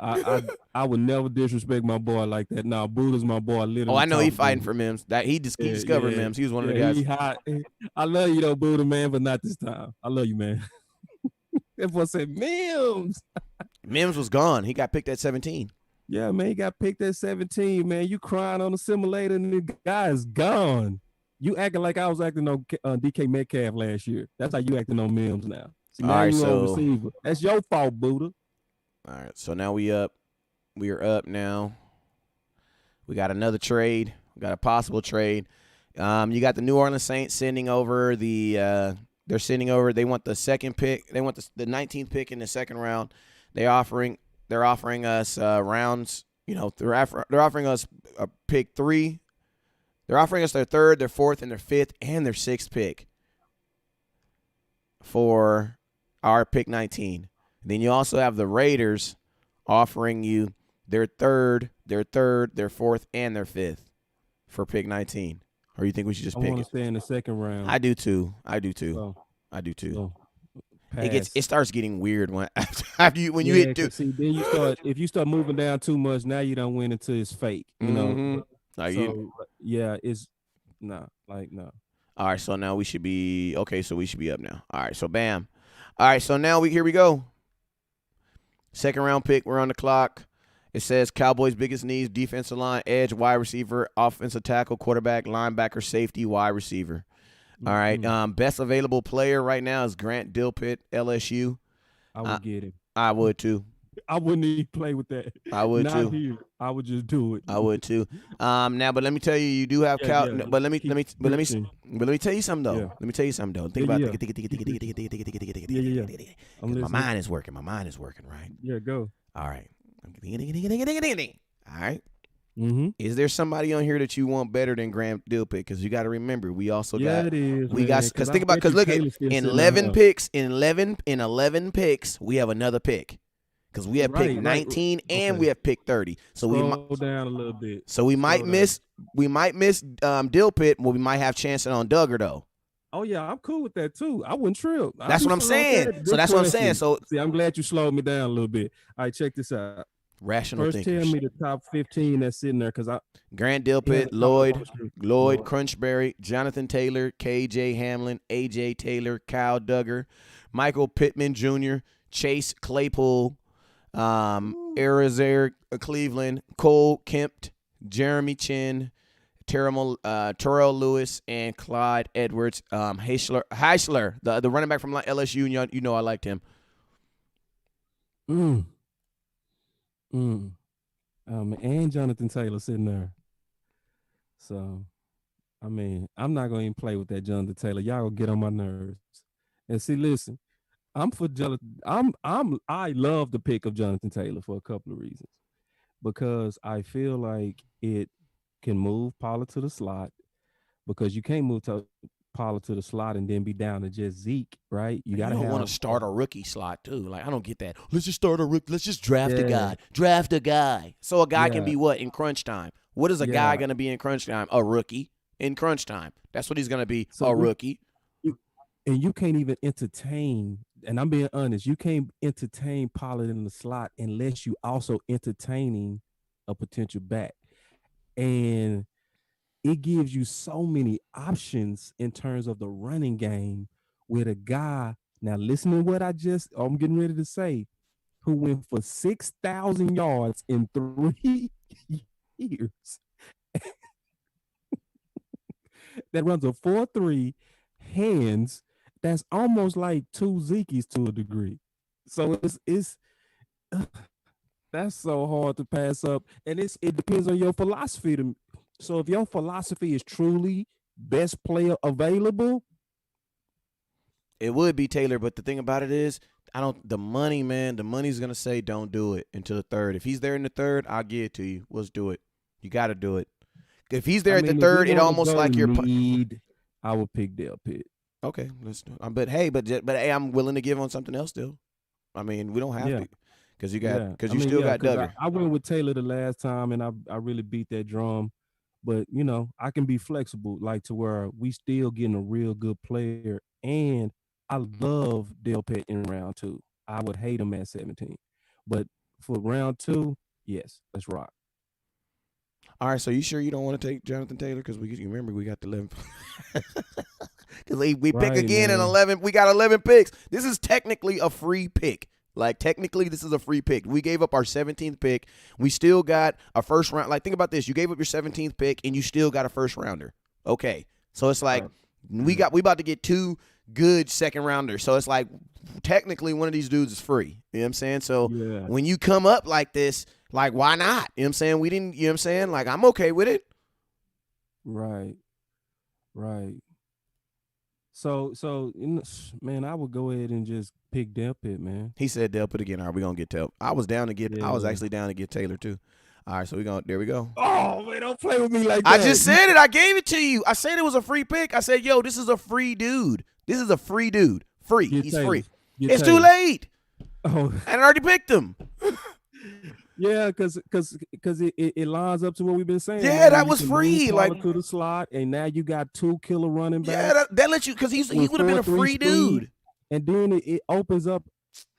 S4: I would never disrespect my boy like that. Nah, Buddha's my boy. Literally.
S2: Oh, I know he's fighting for Mims. That he discovered Mims. He was one of the guys.
S4: I love you though, Buddha, man, but not this time. I love you, man. That boy said Mims.
S2: Mims was gone. He got picked at 17.
S4: Yeah, man, he got picked at 17, man. You crying on the simulator and the guy is gone. You acting like I was acting on DK Metcalf last year. That's how you acting on Mims now. See, now you on receiver. That's your fault, Buddha.
S2: All right, so now we up. We are up now. We got another trade. We got a possible trade. You got the New Orleans Saints sending over the they want the second pick. They want the 19th pick in the second round. They're offering us rounds. They're offering us a pick 3. They're offering us their 3rd, their 4th, and their 5th, and their 6th pick for our pick 19. Then you also have the Raiders offering you their 3rd, their 4th, and their 5th for pick 19? Or you think we should just
S4: I
S2: pick
S4: want to
S2: it?
S4: stay in the second round.
S2: I do too. I do too.
S4: So,
S2: I do too.
S4: so
S2: It
S4: pass.
S2: starts getting weird when when you
S4: Yeah,
S2: hit 2.
S4: 'cause see, then you start if you start moving down too much, now you don't win until it's fake. You know.
S2: Mhm. Like
S4: So yeah, it's nah, like no.
S2: all right, so now we should be okay. So we should be up now. All right, so bam. All right, so now here we go. Second round pick. We're on the clock. It says Cowboys' biggest needs: defensive line, edge, wide receiver, offensive tackle, quarterback, linebacker, safety, wide receiver. All right. Best available player right now is Grant Dilpitt, LSU.
S4: I would get him.
S2: I would too.
S4: I wouldn't even play with that.
S2: I would
S4: Not
S2: too.
S4: here. I would just do it.
S2: I would too. Now, but let me tell you, you do have
S4: Yeah, yeah.
S2: But let me
S4: Pushing.
S2: tell you something though.
S4: Yeah.
S2: Let me tell you something though. Think
S4: Yeah,
S2: about
S4: yeah. Yeah. I'm
S2: 'Cause my
S4: listening.
S2: mind is working. My mind is working, right?
S4: Yeah, go.
S2: All right. All right.
S4: Mm-hmm.
S2: Is there somebody on here that you want better than Graham Dilpitt? Because you got to remember, we also
S4: Yeah,
S2: got
S4: it is.
S2: we got because think about look at in 11 picks we have another pick because we have pick 19 and we have pick 30. So we might
S4: go down a little bit.
S2: So we might miss Dilpitt, but we might have chancing on Duggar though.
S4: Oh yeah, I'm cool with that too. I wouldn't trip.
S2: That's what I'm saying. So that's what I'm saying. So
S4: see, I'm glad you slowed me down a little bit. All right, check this out.
S2: Rational
S4: First,
S2: thinkers.
S4: tell me the top 15 that's sitting there, because
S2: Grant Dilpitt, Lloyd Crunchberry, Jonathan Taylor, KJ Hamlin, AJ Taylor, Kyle Duggar, Michael Pittman Jr., Chase Claypool, Arizar Cleveland, Cole Kempt, Jeremy Chin, Terrell Lewis, and Clyde Edwards. Heisler, the running back from LSU, you know I liked him.
S4: And Jonathan Taylor sitting there. So, I mean, I'm not gonna even play with that Jonathan Taylor. Y'all gonna get on my nerves. And see, listen, I'm for Jonathan. I love the pick of Jonathan Taylor for a couple of reasons. Because I feel like it can move Pollard to the slot, because you can't move Pollard to the slot and then be down to just Zeke, right? You gotta
S2: want to start a rookie slot too. Like, I don't get that. Let's just start a rookie. Let's just draft a guy. Draft a guy. So a guy can be what in crunch time? What is a guy gonna be in crunch time? A rookie in crunch time. That's what he's gonna be. A rookie.
S4: And you can't even entertain. And I'm being honest. You can't entertain Pollard in the slot unless you also entertaining a potential back. And it gives you so many options in terms of the running game with a guy. Now, listen to what I'm getting ready to say, who went for 6,000 yards in 3 years. That runs a 4.3 hands. That's almost like 2 Zeke's to a degree. So it's that's so hard to pass up. And it depends on your philosophy. So if your philosophy is truly best player available,
S2: it would be Taylor. But the thing about it is, the money's going to say don't do it until the third. If he's there in the third, I'll give it to you. Let's do it. You got to do it. If he's there at the third, it almost like you're.
S4: I would pick Delpitt.
S2: Okay, let's do it. But hey, I'm willing to give on something else still. I mean, we don't have to, because you still got Duggar.
S4: I went with Taylor the last time, and I really beat that drum. But I can be flexible, like to where we still getting a real good player. And I love Delpitt in round 2. I would hate him at 17, but for round 2, yes, let's rock.
S2: All right, so you sure you don't want to take Jonathan Taylor? Because you remember we got the 11. Because we pick again in 11. We got 11 picks. This is technically a free pick. Like, technically, this is a free pick. We gave up our 17th pick. We still got a first round. Like, think about this. You gave up your 17th pick, and you still got a first rounder. Okay. So it's like we about to get 2 good second rounders. So it's like technically one of these dudes is free. You know what I'm saying? So when you come up like this, like, why not? You know what I'm saying? We didn't, you know what I'm saying? Like, I'm okay with it.
S4: Right. So, man, I would go ahead and just pick Delpitt, man.
S2: He said Delpitt again. All right, we're going to get Taylor. I was actually down to get Taylor too. All right, so there we go.
S4: Oh, man, don't play with me like that.
S2: I just said it. I gave it to you. I said it was a free pick. I said, yo, this is a free dude. This is a free dude. Free. He's free. It's too late.
S4: Oh.
S2: I already picked him.
S4: Yeah, because it lines up to what we've been saying.
S2: Yeah,
S4: Man,
S2: that
S4: you
S2: was
S4: can
S2: free.
S4: move
S2: Like,
S4: taller to the slot, and now you got 2 killer running
S2: yeah,
S4: backs
S2: that lets you because he
S4: with
S2: would have been a
S4: 4-3
S2: free
S4: speed,
S2: dude.
S4: and then it opens up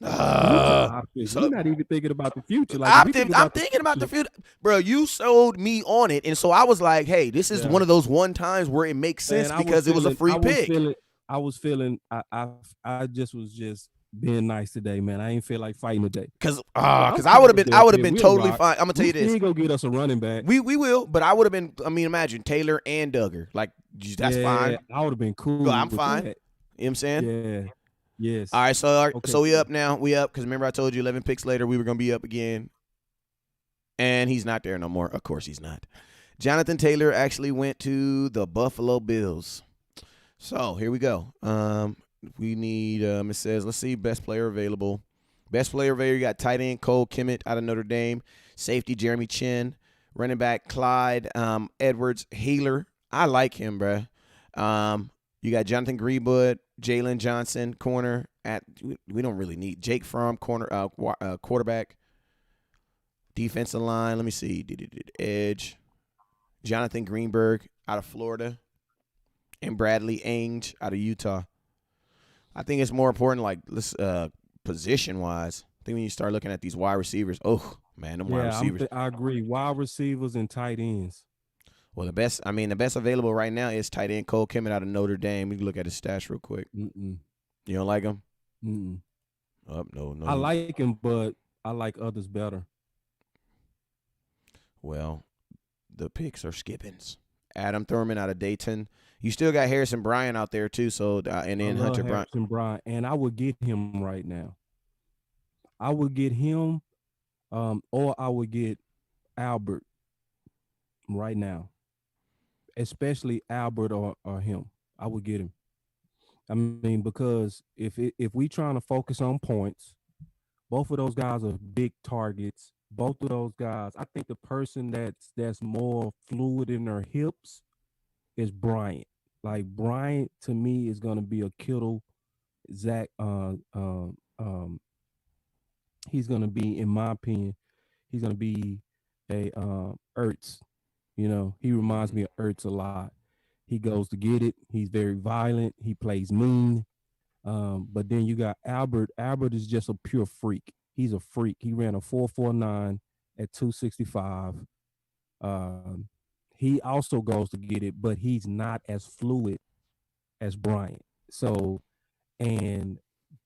S4: future options. We're
S2: So
S4: not even thinking about the future. Like if we think
S2: I'm
S4: about the
S2: thinking about the
S4: future,
S2: future, bro. You sold me on it, and so I was like, "Hey, this is
S4: yeah,
S2: one of those one times where it makes sense
S4: man,
S2: because it was a free pick."
S4: I was feeling, I just was just being nice today, man. I ain't feel like fighting today.
S2: Cause
S4: But I'm
S2: I would have
S4: confident
S2: been
S4: we'll
S2: totally
S4: rock.
S2: fine. I'm gonna tell
S4: We
S2: you this.
S4: still go get us a running back.
S2: We will, but I would have been. I mean, imagine Taylor and Duggar. Like that's
S4: Yeah,
S2: fine.
S4: I would have been cool
S2: I'm
S4: with
S2: fine.
S4: that.
S2: You know what I'm saying?
S4: Yeah. Yes.
S2: All right,
S4: Okay.
S2: so we
S4: Cool.
S2: up now. We up because remember I told you 11 picks later we were gonna be up again, and he's not there no more. Of course he's not. Jonathan Taylor actually went to the Buffalo Bills. So here we go. We need. It says let's see best player available. Best player available. You got tight end Cole Kemet out of Notre Dame, safety Jeremy Chin, running back Clyde Edwards Haler. I like him, bruh. You got Jonathan Greenwood, Jalen Johnson, corner. We don't really need Jake Fromm, corner, quarterback, defensive line. Let me see, edge. Jonathan Greenberg out of Florida, and Bradley Ainge out of Utah. I think it's more important, like position wise. I think when you start looking at these wide receivers, oh man, them wide
S4: Yeah,
S2: receivers.
S4: I agree. Wide receivers and tight ends.
S2: Well, the best available right now is tight end Cole Kemet out of Notre Dame. We can look at his stats real quick.
S4: Mm-mm.
S2: You don't like him?
S4: Mm-mm.
S2: Oh, no.
S4: I like him, but I like others better.
S2: Well, the picks are skippings. Adam Thurman out of Dayton. You still got Harrison Bryant out there too. So and then Hunter Bryant.
S4: Harrison Bryant, and I would get him right now. I would get him, or I would get Albert right now, especially Albert or him. I would get him. I mean, because if we trying to focus on points, both of those guys are big targets. Both of those guys, I think the person that's more fluid in their hips is Bryant. Like Bryant to me is gonna be a Kittle, Zach. He's gonna be, in my opinion, he's gonna be a Ertz. You know, he reminds me of Ertz a lot. He goes to get it. He's very violent. He plays mean. But then you got Albert. Albert is just a pure freak. He's a freak. He ran a 4.49 at 265. He also goes to get it, but he's not as fluid as Bryant. So, and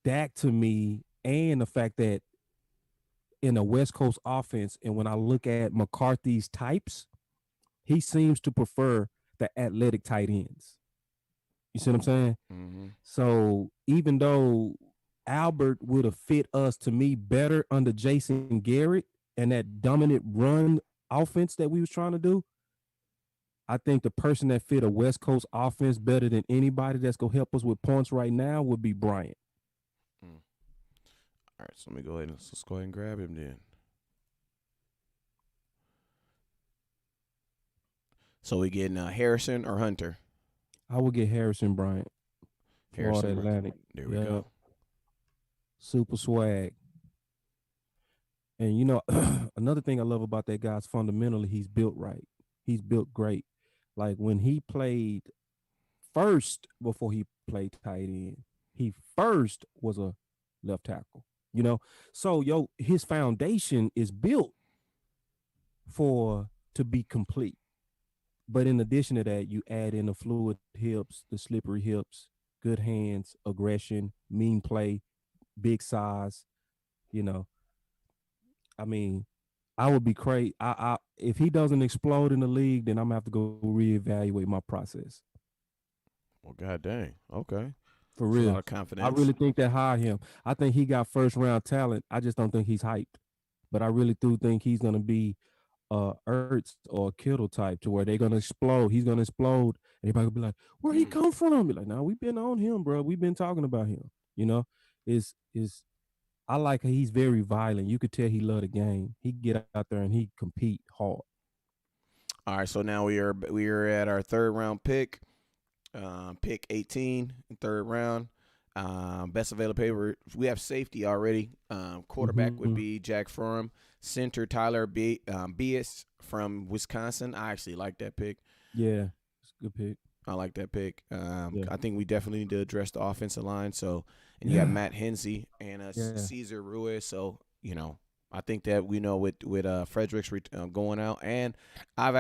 S4: that to me, and the fact that in a West Coast offense, and when I look at McCarthy's types, he seems to prefer the athletic tight ends. You see what I'm saying?
S2: Mm-hmm.
S4: So even though Albert would have fit us to me better under Jason Garrett and that dominant run offense that we was trying to do, I think the person that fit a West Coast offense better than anybody that's gonna help us with points right now would be Bryant.
S2: All right, so let me go ahead and let's go ahead and grab him then. So we getting Harrison or Hunter?
S4: I would get Harrison Bryant. Florida
S2: Harrison
S4: Atlantic.
S2: There we go.
S4: Super swag. And you know, another thing I love about that guy is fundamentally he's built right. He's built great. Like when he played first before he played tight end, he first was a left tackle. You know, so his foundation is built to be complete. But in addition to that, you add in the fluid hips, the slippery hips, good hands, aggression, mean play, big size. You know, I mean, I would be crazy. I if he doesn't explode in the league, then I'm gonna have to go reevaluate my process.
S2: Well, god dang. Okay.
S4: For
S2: That's a
S4: real.
S2: lot of confidence.
S4: I really think that hire him. I think he got first round talent. I just don't think he's hyped. But I really do think he's gonna be Ertz or Kittle type to where they're gonna explode. He's gonna explode. Everybody will be like, "Where he come from?" Be like, "No, we've been on him, bro. We've been talking about him." You know, is I like he's very violent. You could tell he love the game. He get out there and he compete hard.
S2: All right, so now we are at our third round pick, pick 18, third round. Best available paper. We have safety already. Quarterback would be Jack Furham. Center Tyler Bias from Wisconsin. I actually like that pick.
S4: Yeah, it's a good pick.
S2: I like that pick.
S4: Yeah.
S2: I think we definitely need to address the offensive line. So, and you have Matt Hensey and Cesar Ruiz. So, I think that we know with Fredericks going out, and I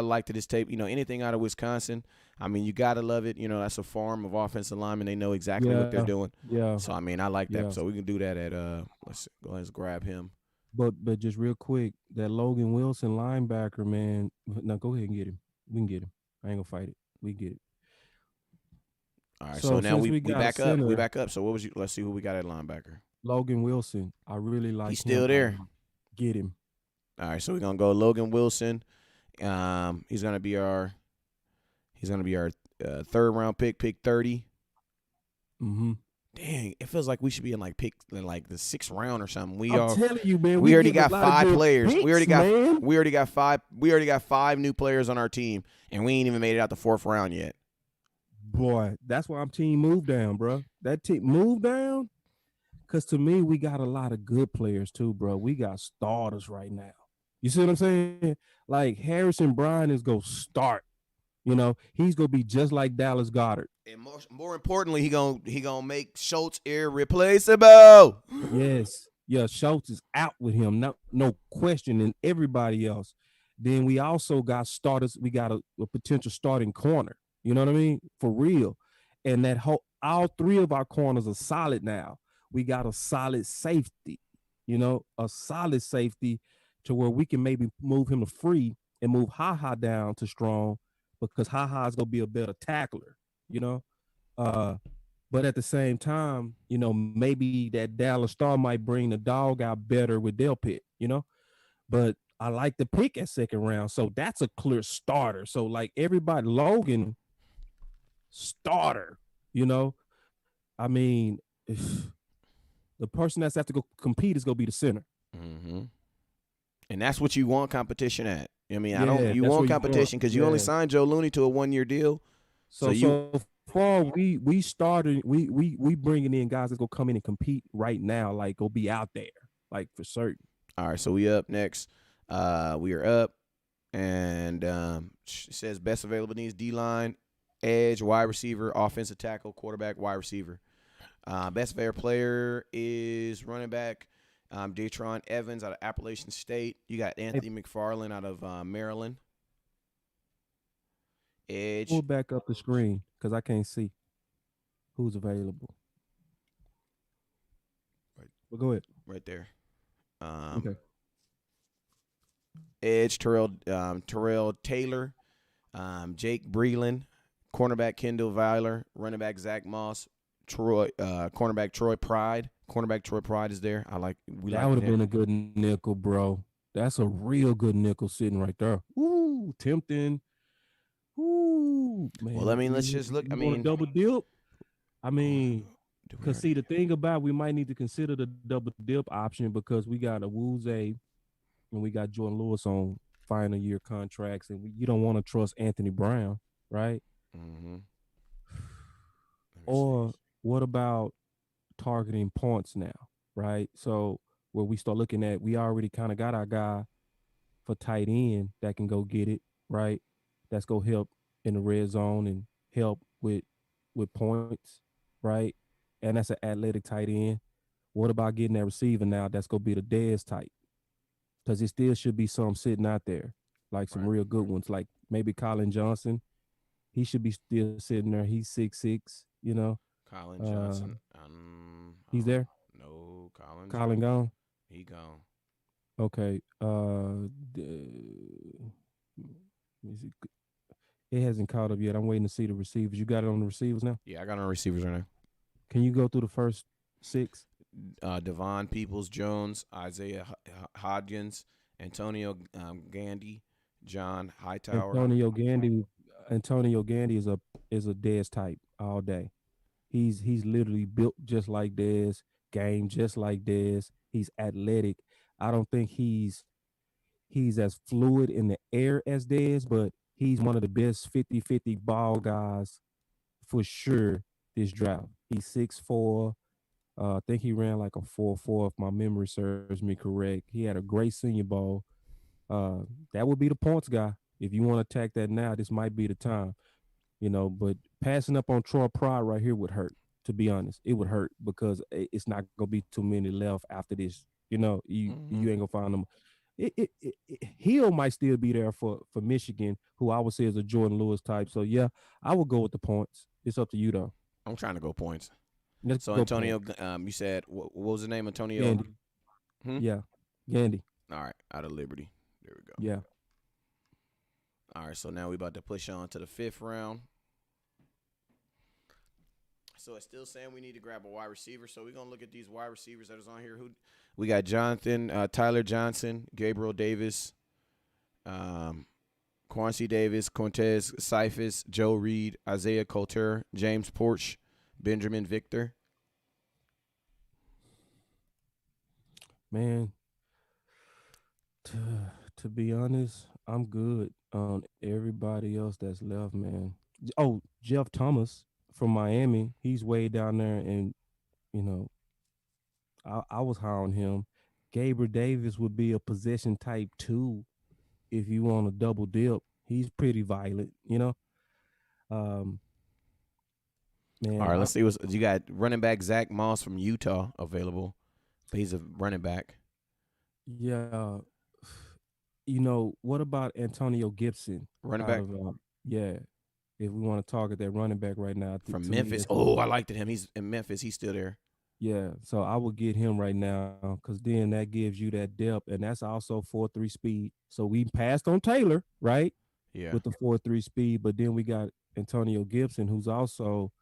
S2: liked this tape. Anything out of Wisconsin, I mean, you gotta love it. That's a farm of offensive linemen. They know exactly what they're doing.
S4: Yeah.
S2: So I mean, I like that. So we can do that at let's go ahead and grab him.
S4: But just real quick, that Logan Wilson linebacker, man. Now go ahead and get him. We can get him. I ain't gonna fight it. We get it.
S2: All right. So now we back up.
S4: Center,
S2: we back up. So what was you? Let's see who we got at linebacker.
S4: Logan Wilson. I really like.
S2: He's still there.
S4: Get him.
S2: All right. So we're gonna go Logan Wilson. He's gonna be our third round pick 30.
S4: Mm-hmm.
S2: Dang, it feels like we should be in like the 6th round or something.
S4: I'm telling you, man.
S2: We already got 5 players.
S4: Picks,
S2: we already got 5. We already got 5 new players on our team, and we ain't even made it out the 4th round yet.
S4: Boy, that's why I'm team move down, bro. That team move down, because to me, we got a lot of good players too, bro. We got starters right now. You see what I'm saying? Like Harrison Bryant is gonna start. He's gonna be just like Dallas Goedert.
S2: And more importantly, he gonna make Schultz irreplaceable.
S4: Yes. Yeah, Schultz is out with him. No question, and everybody else. Then we also got starters. We got a potential starting corner. You know what I mean? For real. And all 3 of our corners are solid now. We got a solid safety, a solid safety to where we can maybe move him to free and move Ha down to strong, because Ha is gonna be a better tackler, But at the same time, maybe that Dallas Star might bring the dog out better with Delpit, But I like the pick at 2nd round, so that's a clear starter. So like everybody, Logan, starter, I mean, the person that's have to go compete is gonna be the center.
S2: Mm-hmm. And that's what you want competition at. I mean, you
S4: that's
S2: want competition because you only signed Joe Looney to a 1-year deal.
S4: So far we started we bringing in guys that's gonna come in and compete right now, like go be out there, like for certain.
S2: All right, so we up next. We are up, and it says best available needs: D-line, edge, wide receiver, offensive tackle, quarterback, wide receiver. Best available player is running back. Datron Evans out of Appalachian State. You got Anthony McFarland out of Maryland. Edge.
S4: Pull back up the screen because I can't see who's available.
S2: Right.
S4: Well, go ahead.
S2: Right there.
S4: Okay.
S2: Edge Terrell Taylor, Jake Breland, cornerback Kendall Weiler, running back Zach Moss, cornerback Troy Pride. Cornerback Troy Pride is there. That
S4: would have been a good nickel, bro. That's a real good nickel sitting right there. Ooh, tempting. Ooh, man.
S2: Well, I mean, let's just look. I mean,
S4: double dip. I mean, because see, the thing about we might need to consider the double dip option because we got a Wuze and we got Jordan Lewis on final year contracts, and you don't want to trust Anthony Brown, right?
S2: Mm-hmm.
S4: Or what about targeting points now, right? So where we start looking at, we already kind of got our guy for tight end that can go get it, right? That's go help in the red zone and help with points, right? And that's an athletic tight end. What about getting that receiver now? That's gonna be the Dez type, because it still should be some sitting out there, like some real good ones, like maybe Colin Johnson. He should be still sitting there. He's 6'6",
S2: Colin Johnson.
S4: He's there?
S2: No,
S4: Colin gone?
S2: He gone.
S4: Okay. It hasn't caught up yet. I'm waiting to see the receivers. You got it on the receivers now?
S2: Yeah, I got it on receivers right now.
S4: Can you go through the first 6?
S2: Devon Peoples-Jones, Isaiah Hodgins, Antonio Gandy, John Hightower.
S4: Antonio Gandy is a Dez type all day. He's literally built just like Dez, game just like Dez. He's athletic. I don't think he's as fluid in the air as Dez, but he's one of the best 50-50 ball guys for sure this draft. He's 6'4". I think he ran like a 4.4 if my memory serves me correct. He had a great Senior Bowl. Uh, that would be the points guy. If you want to attack that now, this might be the time. But passing up on Troy Pride right here would hurt. To be honest, it would hurt because it's not gonna be too many left after this. You ain't gonna find them. Hill might still be there for Michigan, who I would say is a Jordan Lewis type. So yeah, I would go with the points. It's up to you though.
S2: I'm trying to go points.
S4: Let's
S2: So
S4: go
S2: Antonio,
S4: points.
S2: you said what was the name? Antonio.
S4: Gandy. Yeah, Gandy.
S2: All right, out of Liberty. There we go.
S4: Yeah.
S2: All right, so now we about to push on to the 5th round. So it's still saying we need to grab a wide receiver. So we're gonna look at these wide receivers that is on here. Who we got? Tyler Johnson, Gabriel Davis, Quincy Davis, Cortez Cephas, Joe Reed, Isaiah Coulter, James Porch, Benjamin Victor.
S4: Man, to be honest, I'm good on everybody else that's left, man. Oh, Jeff Thomas from Miami, he's way down there, and you know, I was high on him. Gabriel Davis would be a possession type too, if you want a double dip. He's pretty violent. Um, Man,
S2: All right, let's see what you got. Running back Zach Moss from Utah available. He's a running back.
S4: yeah. What about Antonio Gibson?
S2: Running
S4: out
S2: back
S4: of, yeah. If we want to target that running back right now,
S2: from
S4: to me,
S2: Memphis. Oh, I liked him. He's in Memphis. He's still there.
S4: yeah. So I would get him right now because then that gives you that depth, and that's also 4.3 speed. So we passed on Taylor, right,
S2: Yeah.
S4: with the 4.3 speed, but then we got Antonio Gibson, who's also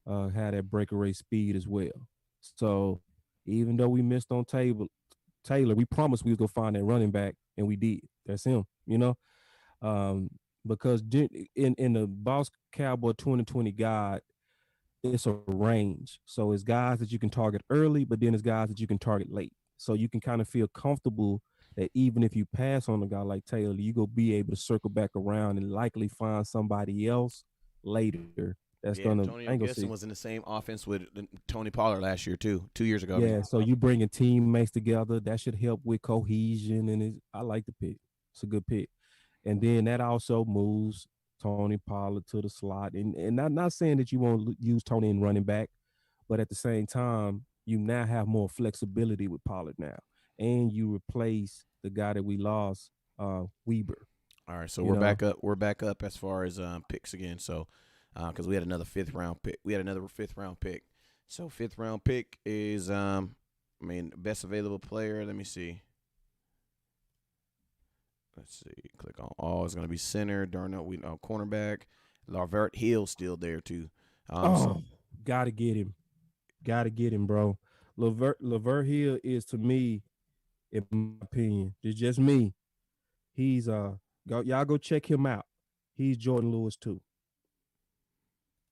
S4: had that breakaway speed as well. So even though we missed on Taylor, we promised we was gonna find that running back, and we did. That's him. Um, because in the Boss Cowboy 2020 guide, it's a range. So it's guys that you can target early, but then it's guys that you can target late. So you can kind of feel comfortable that even if you pass on a guy like Taylor, you go be able to circle back around and likely find somebody else later that's gonna.
S2: Antonio Gibson was in the same offense with Tony Pollard last year too, 2 years ago.
S4: Yeah, so you bringing teammates together, that should help with cohesion, and I like the pick. It's a good pick, and then that also moves Tony Pollard to the slot, and not saying that you won't use Tony in running back, but at the same time, you now have more flexibility with Pollard now, and you replace the guy that we lost, Weber.
S2: All right, so we're back up. We're back up as far as picks again. So because we had another 5th round pick. So 5th round pick is best available player. Let me see. Let's see. Click on all. It's gonna be center. Darnell, cornerback. Lavert Hill still there too.
S4: Gotta get him, bro. Lavert Hill is, to me, in my opinion, it's just me. He's y'all go check him out. He's Jordan Lewis too.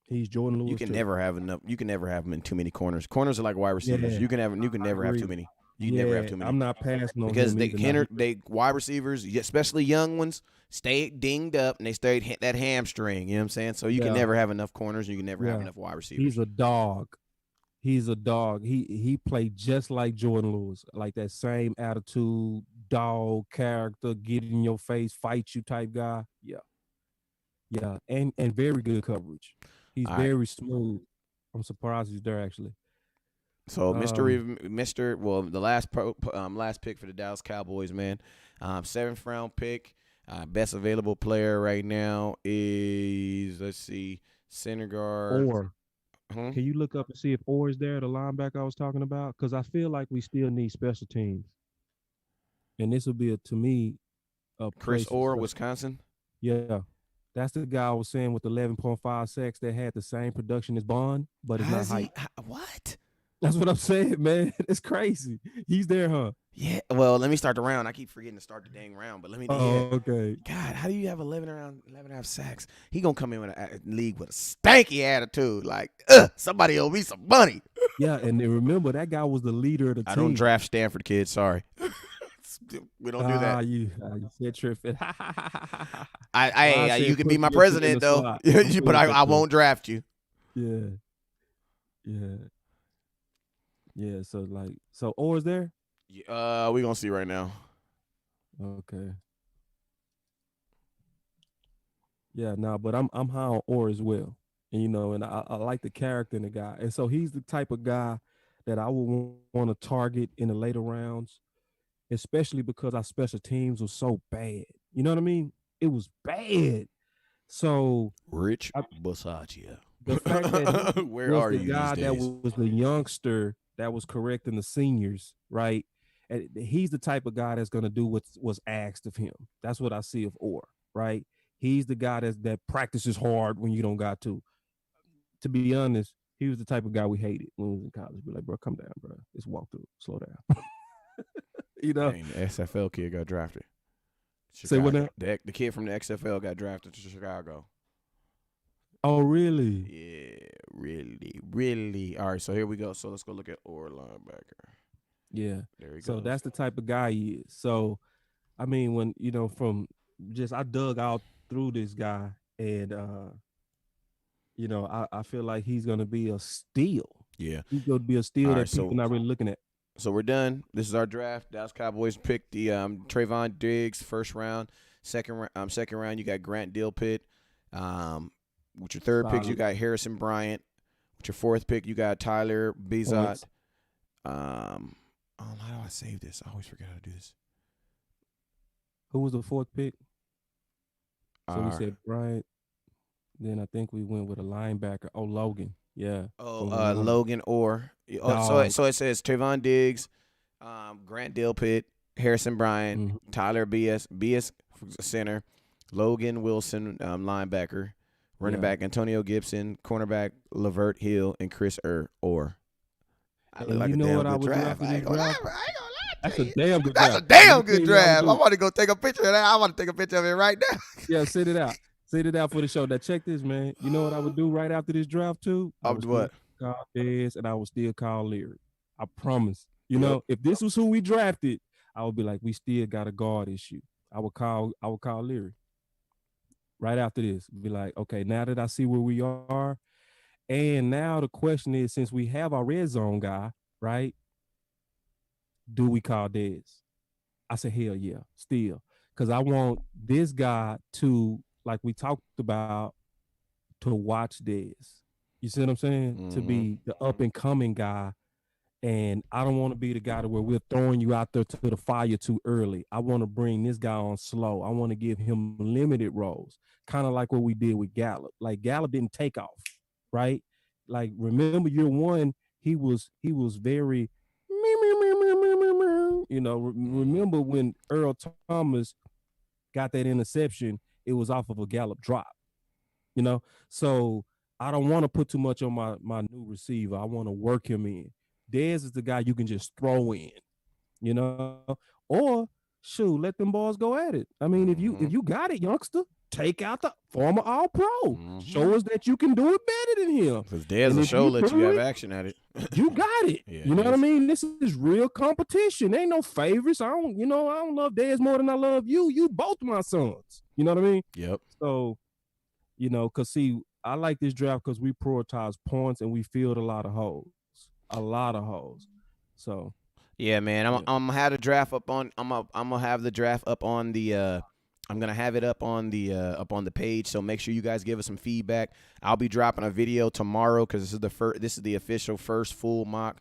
S2: You can never have enough. You can never have him in too many corners. Corners are like wide receivers.
S4: Yeah.
S2: You can never have too many. You can never have too many.
S4: I'm not passing on
S2: because
S4: him
S2: they wide receivers, especially young ones, stay dinged up and they stay that hamstring. You know what I'm saying? So you can never have enough corners. You can never have enough wide receivers.
S4: He's a dog. He played just like Jordan Lewis, like that same attitude, dog character, get in your face, fight you type guy. Yeah, and very good coverage. He's very smooth. I'm surprised he's there actually.
S2: So the last pick for the Dallas Cowboys, man. 7th round pick. Best available player right now is, let's see, center guard.
S4: Or can you look up and see if Orr is there, the linebacker I was talking about? Because I feel like we still need special teams. And this will be to me
S2: Chris Orr, Wisconsin.
S4: Yeah. That's the guy I was saying with 11.5 sacks that had the same production as Bond, but it's not hype.
S2: What?
S4: That's what I'm saying, man. It's crazy. He's there, huh?
S2: Yeah. Well, let me start the round. I keep forgetting to start the dang round, but let me.
S4: Okay.
S2: God, how do you have 11 and a half sacks? He gonna come in with a league with a stanky attitude, like, somebody owe me some money.
S4: Yeah, and remember that guy was the leader of the team.
S2: I don't draft Stanford kids. Sorry. We don't do that.
S4: You said tripping.
S2: You can be my president though, but I won't draft you.
S4: Yeah. Yeah. Yeah. So Orr's there?
S2: We gonna see right now.
S4: Okay. Yeah, no, but I'm high on Orr as well. And and I like the character in the guy. And so he's the type of guy that I would want to target in the later rounds, especially because our special teams was so bad. You know what I mean? It was bad. So
S2: Rich
S4: I,
S2: Bisaccia.
S4: the fact that he
S2: Where
S4: was
S2: are
S4: the
S2: you these
S4: guy that
S2: days?
S4: was the youngster that was correcting the seniors, right? And he's the type of guy that's going to do what's asked of him. That's what I see of Orr, right? He's the guy that practices hard when you don't got to. To be honest, he was the type of guy we hated when we was in college. Be like, bro, come down, bro. It's walk through. Slow down.
S2: Dang, the XFL kid got drafted.
S4: Say what
S2: Chicago.
S4: now?
S2: The kid from the XFL got drafted to Chicago.
S4: Oh, really?
S2: Yeah, really, really. All right, so here we go. So let's go look at Orr linebacker.
S4: Yeah.
S2: There he
S4: So
S2: goes.
S4: that's the type of guy he is. So, I mean, when from just I dug out through this guy, and I feel like he's gonna be a steal.
S2: Yeah.
S4: He's gonna be a steal
S2: All
S4: that
S2: right,
S4: people not really looking at.
S2: So we're done. This is our draft. Dallas Cowboys picked the Trayvon Diggs first round. Second round, you got Grant Dilpitt. With your third pick, you got Harrison Bryant. With your fourth pick, you got Tyler Bizot. How do I save this? I always forget how to do this.
S4: Who was the fourth pick? So we said Bryant. Then I think we went with a linebacker. Oh, Logan. Yeah.
S2: Logan Orr. So it says Trayvon Diggs, Grant Dilpitt, Harrison Bryant, Tyler BS center, Logan Wilson linebacker, running back Antonio Gibson, cornerback Lavert Hill, and Chris Orr. I look like a damn good draft. I ain't gonna lie.
S4: That's a damn good draft.
S2: That's a damn good draft. I want to go take a picture of that. I want to take a picture of it right now.
S4: Yeah, send it out. Send it out for the show. Now check this, man. You know what I would do right after this draft too? I would
S2: what?
S4: Call Dez, and I would still call Leary. I promise. You know, if this was who we drafted, I would be like, we still got a guard issue. I would call Leary right after this. Be like, okay, now that I see where we are, and now the question is, since we have our red zone guy, right? Do we call Dez? I said, hell yeah, still. Because I want this guy to, like we talked about, to watch Dez. You see what I'm saying? To be the up and coming guy. And I don't want to be the guy to where we're throwing you out there to the fire too early. I want to bring this guy on slow. I want to give him limited roles, kind of like what we did with Gallup. Like Gallup didn't take off, right? Like remember year one, he was very, remember when Earl Thomas got that interception, it was off of a Gallup drop, So I don't want to put too much on my new receiver. I want to work him in. Dez is the guy you can just throw in, or shoot, let them boys go at it. I mean, if you got it, youngster, take out the former All-Pro. Show us that you can do it better than him.
S2: Because Dez will show let you have action at it.
S4: You got it.
S2: Yeah,
S4: you know what I mean? This is real competition. Ain't no favorites. I don't love Dez more than I love you. You both my sons. You know what I mean?
S2: Yep.
S4: So, because see, I like this draft because we prioritize points and we filled a lot of holes. So
S2: yeah, man, I'm gonna have the draft up on. I'm gonna have the draft up on the. I'm gonna have it up on the page. So make sure you guys give us some feedback. I'll be dropping a video tomorrow because this is the official first full mock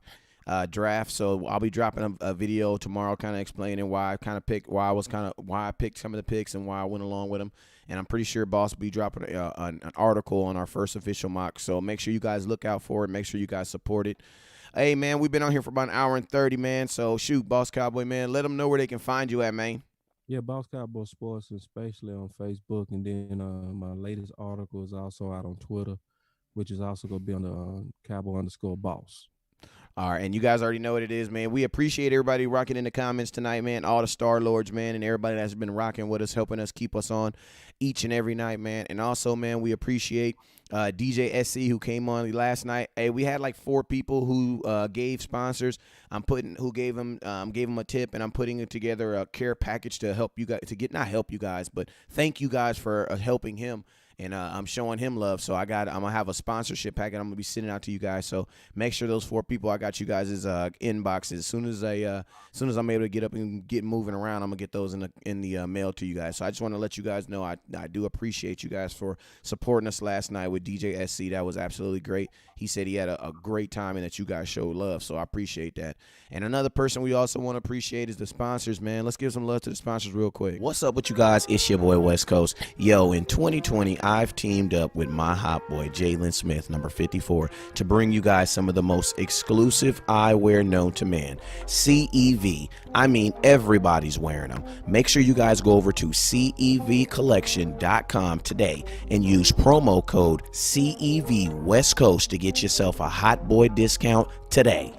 S2: draft. So I'll be dropping a video tomorrow, kind of explaining why I picked some of the picks and why I went along with them. And I'm pretty sure Boss will be dropping an article on our first official mock. So make sure you guys look out for it. Make sure you guys support it. Hey, man, we've been on here for about an hour and 30, man. So, shoot, Boss Cowboy, man, let them know where they can find you at, man.
S4: Yeah, Boss Cowboy Sports, especially on Facebook. And then my latest article is also out on Twitter, which is also going to be on the Cowboy_Boss.
S2: All right, and you guys already know what it is, man. We appreciate everybody rocking in the comments tonight, man. All the Star Lords, man, and everybody that's been rocking with us, helping us keep us on each and every night, man. And also, man, we appreciate DJ SC who came on last night. Hey, we had like 4 people who gave sponsors. Gave them a tip, and I'm putting together a care package to help you guys not help you guys, but thank you guys for helping him. and I'm showing him love. So I'm gonna have a sponsorship packet I'm gonna be sending out to you guys. So make sure those 4 people I got you guys' inboxes. As soon as I'm able to get up and get moving around, I'm gonna get those in the mail to you guys. So I just want to let you guys know I do appreciate you guys for supporting us last night with DJ SC. That was absolutely great. He said he had a great time and that you guys showed love. So I appreciate that. And another person we also want to appreciate is the sponsors, man. Let's give some love to the sponsors real quick. What's up with you guys? It's your boy West Coast. Yo, in 2020, I've teamed up with my hot boy, Jalen Smith, number 54, to bring you guys some of the most exclusive eyewear known to man. CEV. I mean, everybody's wearing them. Make sure you guys go over to CEVcollection.com today and use promo code CEV West Coast to get yourself a hot boy discount today.